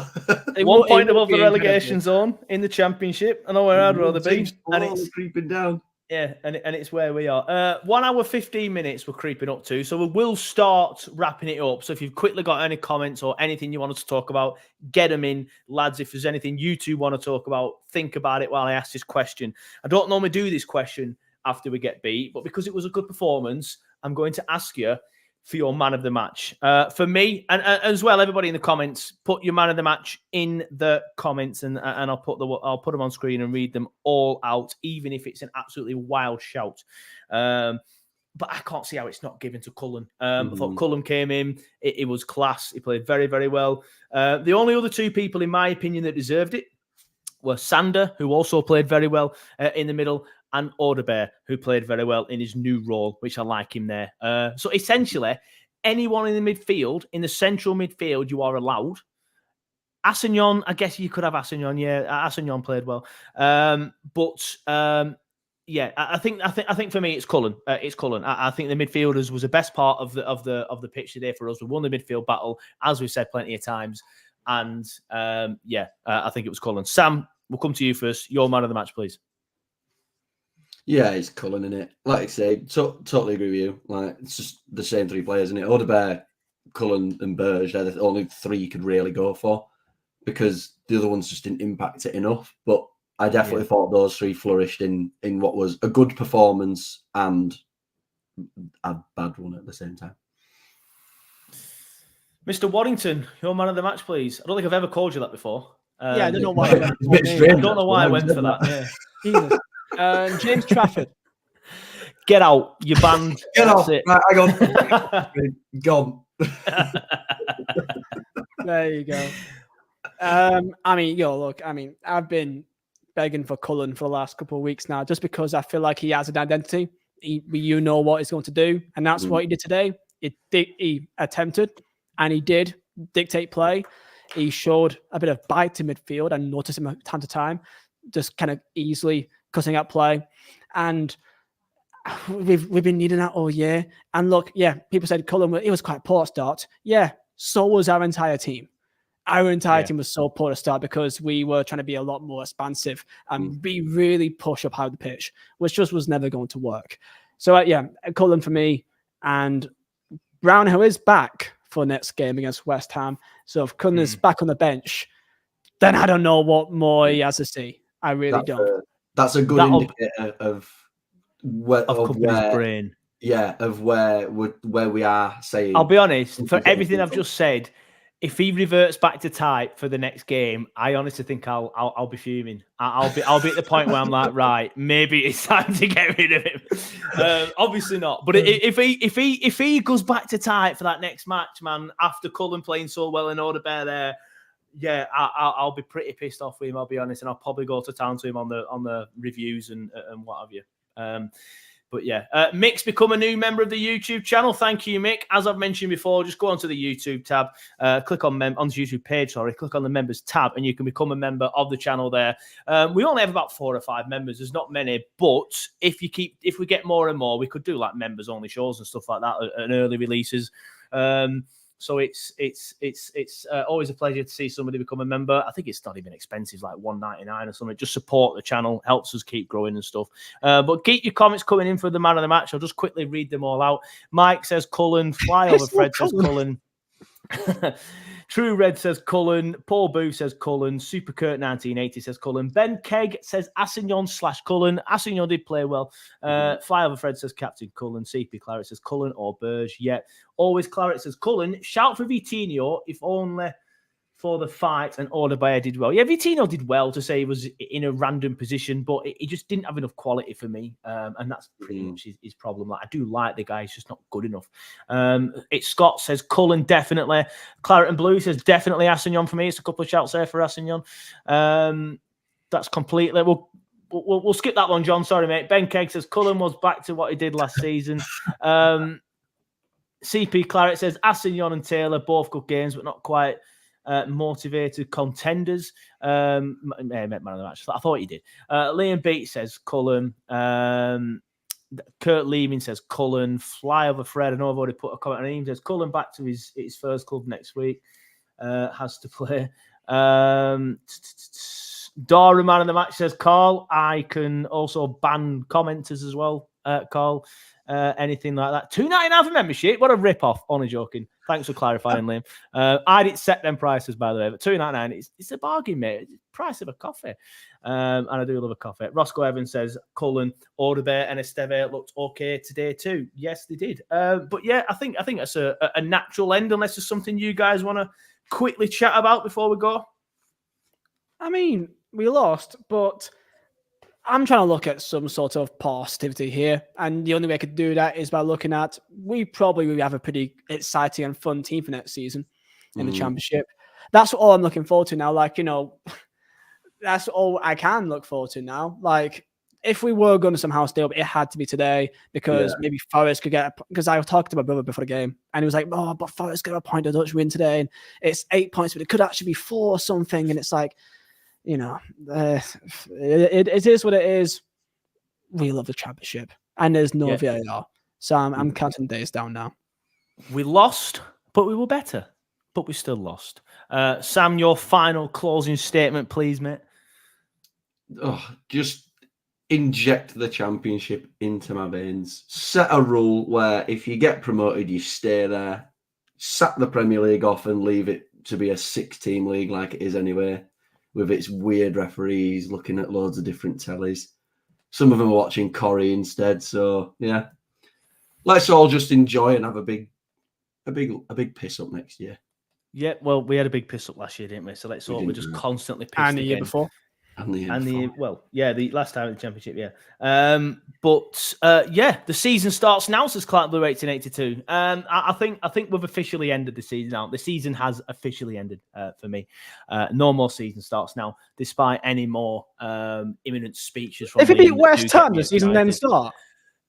1 point above the relegation zone in the Championship. I know where I'd rather be. And it's creeping down. Yeah, and it's where we are. 1 hour, 15 minutes we're creeping up to. So we will start wrapping it up. So if you've quickly got any comments or anything you want us to talk about, get them in. Lads, if there's anything you two want to talk about, think about it while I ask this question. I don't normally do this question after we get beat, but because it was a good performance, I'm going to ask you for your man of the match. For me, and as well, everybody in the comments, put your man of the match in the comments, and I'll put them on screen and read them all out, even if it's an absolutely wild shout. But I can't see how it's not given to Cullen. I thought Cullen came in; it was class. He played very, very well. The only other 2 people, in my opinion, that deserved it were Sander, who also played very well in the middle, and Odebear, who played very well in his new role, which I like him there. So essentially, anyone in the midfield, in the central midfield, you are allowed. Assignon, I guess you could have Assignon. Yeah, Assignon played well. I think for me it's Cullen. It's Cullen. I think the midfielders was the best part of the pitch today for us. We won the midfield battle, as we've said plenty of times, and I think it was Cullen. Sam, we'll come to you first. Your man of the match, please. Yeah, it's Cullen, in it. Like I say, totally agree with you. Like, it's just the same 3 players, isn't it? Odebear, Cullen, and Burge. They're the only 3 you could really go for because the other ones just didn't impact it enough. But I definitely thought those 3 flourished in what was a good performance and a bad one at the same time. Mr. Waddington, your man of the match, please. I don't think I've ever called you that before. I don't know why. I don't know why I went for that. Yeah. Jesus. James Trafford. Get out. You're banned. Get That's off. it. Right, gone. There you go. I've been begging for Cullen for the last couple of weeks now, just because I feel like he has an identity. You know what he's going to do, and that's what he did today. He attempted, and he did dictate play. He showed a bit of bite to midfield. I noticed him time to time, just kind of easily cutting out play, and we've been needing that all year. And look, people said Cullen, it was quite poor start. Yeah, so was our entire team. Our entire team was so poor to start because we were trying to be a lot more expansive and be really push up high the pitch, which just was never going to work. So Cullen for me, and Brown, who is back for next game against West Ham. So if Cullen is back on the bench, then I don't know what more he has to see. I really don't. That's a good indicator of where brain. Yeah, of where we are saying. I'll be honest. For everything I've just said, if he reverts back to type for the next game, I honestly think I'll be fuming. I'll be at the point where I'm like, right, maybe it's time to get rid of him. Obviously not, but if he goes back to type for that next match, man, after Cullen playing so well in Odebear there, yeah, I'll be pretty pissed off with him. I'll be honest, and I'll probably go to town to him on the reviews and what have you. But yeah, Mick's become a new member of the YouTube channel. Thank you, Mick. As I've mentioned before, just go onto the YouTube tab, click on the YouTube page, click on the members tab, and you can become a member of the channel there. We only have about 4 or 5 members. There's not many, but if we get more and more, we could do like members only shows and stuff like that and early releases. So it's always a pleasure to see somebody become a member. I think it's not even expensive, like $1.99 or something. Just support the channel, helps us keep growing and stuff. But keep your comments coming in for the man of the match. I'll just quickly read them all out. Mike says Cullen. Flyover Fred says Cullen. True Red says Cullen. Paul Boo says Cullen. Super Kurt 1980 says Cullen. Ben Kegg says Assignon/Cullen. Assignon did play well. Flyover Fred says Captain Cullen. CP Clarets says Cullen or Burge. Yeah. Always Clarets says Cullen. Shout for Vitinho, if only for the fight, and Odebear did well. Yeah, Vitinho did well to say he was in a random position, but he just didn't have enough quality for me. And that's pretty much his problem. Like, I do like the guy, he's just not good enough. It's Scott says Cullen, definitely. Claret and Blue says definitely Assignon for me. It's a couple of shouts there for Assignon. That's completely... We'll skip that one, John. Sorry, mate. Ben Kegg says Cullen was back to what he did last season. CP Claret says Assignon and Taylor, both good games, but not quite motivated contenders. I meant man of the match. I thought he did. Liam Beat says Cullen. Kurt Leeming says Cullen. Flyover Fred. I know I've already put a comment on him. Says Cullen back to his first club next week. Has to play. Dora man of the match says Carl. I can also ban commenters as well. Carl. Anything like that. $2.99 for membership. What a rip-off. Only joking. Thanks for clarifying, Liam. I didn't set them prices, by the way, but $2.99, it's a bargain, mate. It's the price of a coffee. And I do love a coffee. Roscoe Evans says Cullen, Odebear, and Esteve looked okay today too. Yes, they did. But yeah, I think that's a natural end, unless there's something you guys want to quickly chat about before we go. I mean, we lost, but I'm trying to look at some sort of positivity here. And the only way I could do that is by looking at, we probably will have a pretty exciting and fun team for next season in the Championship. That's all I'm looking forward to now. Like, that's all I can look forward to now. Like, if we were going to somehow stay up, it had to be today because maybe Forest could get, because I talked to my brother before the game and he was like, oh, but Forest got a point of Dutch win today. And it's 8 points, but it could actually be 4 or something. And it's like, it is what it is. We love the Championship, and there's no VAR, so I'm counting days down now. We lost, but we were better, but we still lost. Sam, your final closing statement, please, mate. Just inject the Championship into my veins. Set a rule where if you get promoted, you stay there. Sack the Premier League off and leave it to be a 6-team league like it is anyway, with its weird referees looking at loads of different tellies. Some of them are watching Corrie instead. So yeah, let's all just enjoy and have a big piss up next year. Yeah, well, we had a big piss up last year, didn't we? So let's hope we're just constantly pissed and the year before. The last time in the Championship, yeah. The season starts now, says Clark Blue 1882. I think we've officially ended the season now. The season has officially ended for me. No more season starts now, despite any more imminent speeches from. If it beat West Ham, the season then start.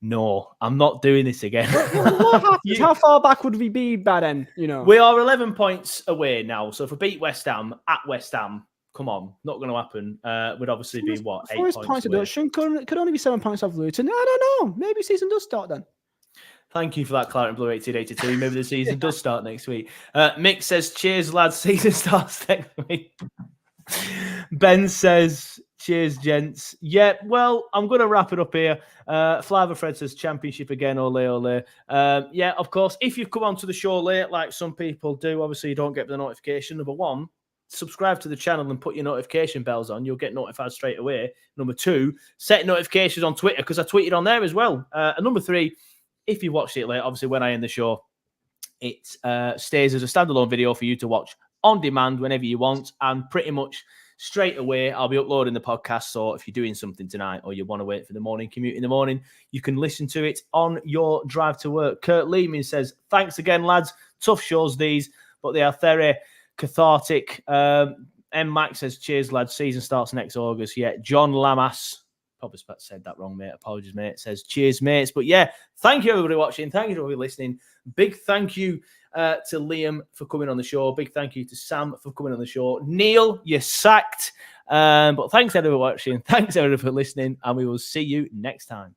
No, I'm not doing this again. What happens? How far back would we be by then? We are 11 points away now. So if we beat West Ham at West Ham, come on, not going to happen. Would obviously be what, 8 points away. Could only be 7 points off Luton. I don't know. Maybe season does start then. Thank you for that, Claret and Blue 1882. Maybe the season does start next week. Mick says, cheers, lads. Season starts next week. Ben says, cheers, gents. Yeah, well, I'm going to wrap it up here. Flyover Fred says, Championship again, ole, ole. Yeah, of course, if you've come onto the show late, like some people do, obviously you don't get the notification. Number one, subscribe to the channel and put your notification bells on. You'll get notified straight away. Number two, set notifications on Twitter because I tweeted on there as well. And number three, if you watched it late, obviously when I end the show, it stays as a standalone video for you to watch on demand whenever you want, and pretty much straight away I'll be uploading the podcast. So if you're doing something tonight or you want to wait for the morning commute in the morning, you can listen to it on your drive to work. Kurt Lehman says, thanks again, lads. Tough shows these, but they are very cathartic. M. Max says, cheers, lads. Season starts next August. Yeah, John Lamas, probably said that wrong, mate. Apologies, mate. Says, cheers, mates. But yeah, thank you, everybody watching. Thank you to everybody listening. Big thank you to Liam for coming on the show. Big thank you to Sam for coming on the show. Neil, you're sacked. But thanks, everybody, for watching. Thanks, everybody, for listening. And we will see you next time.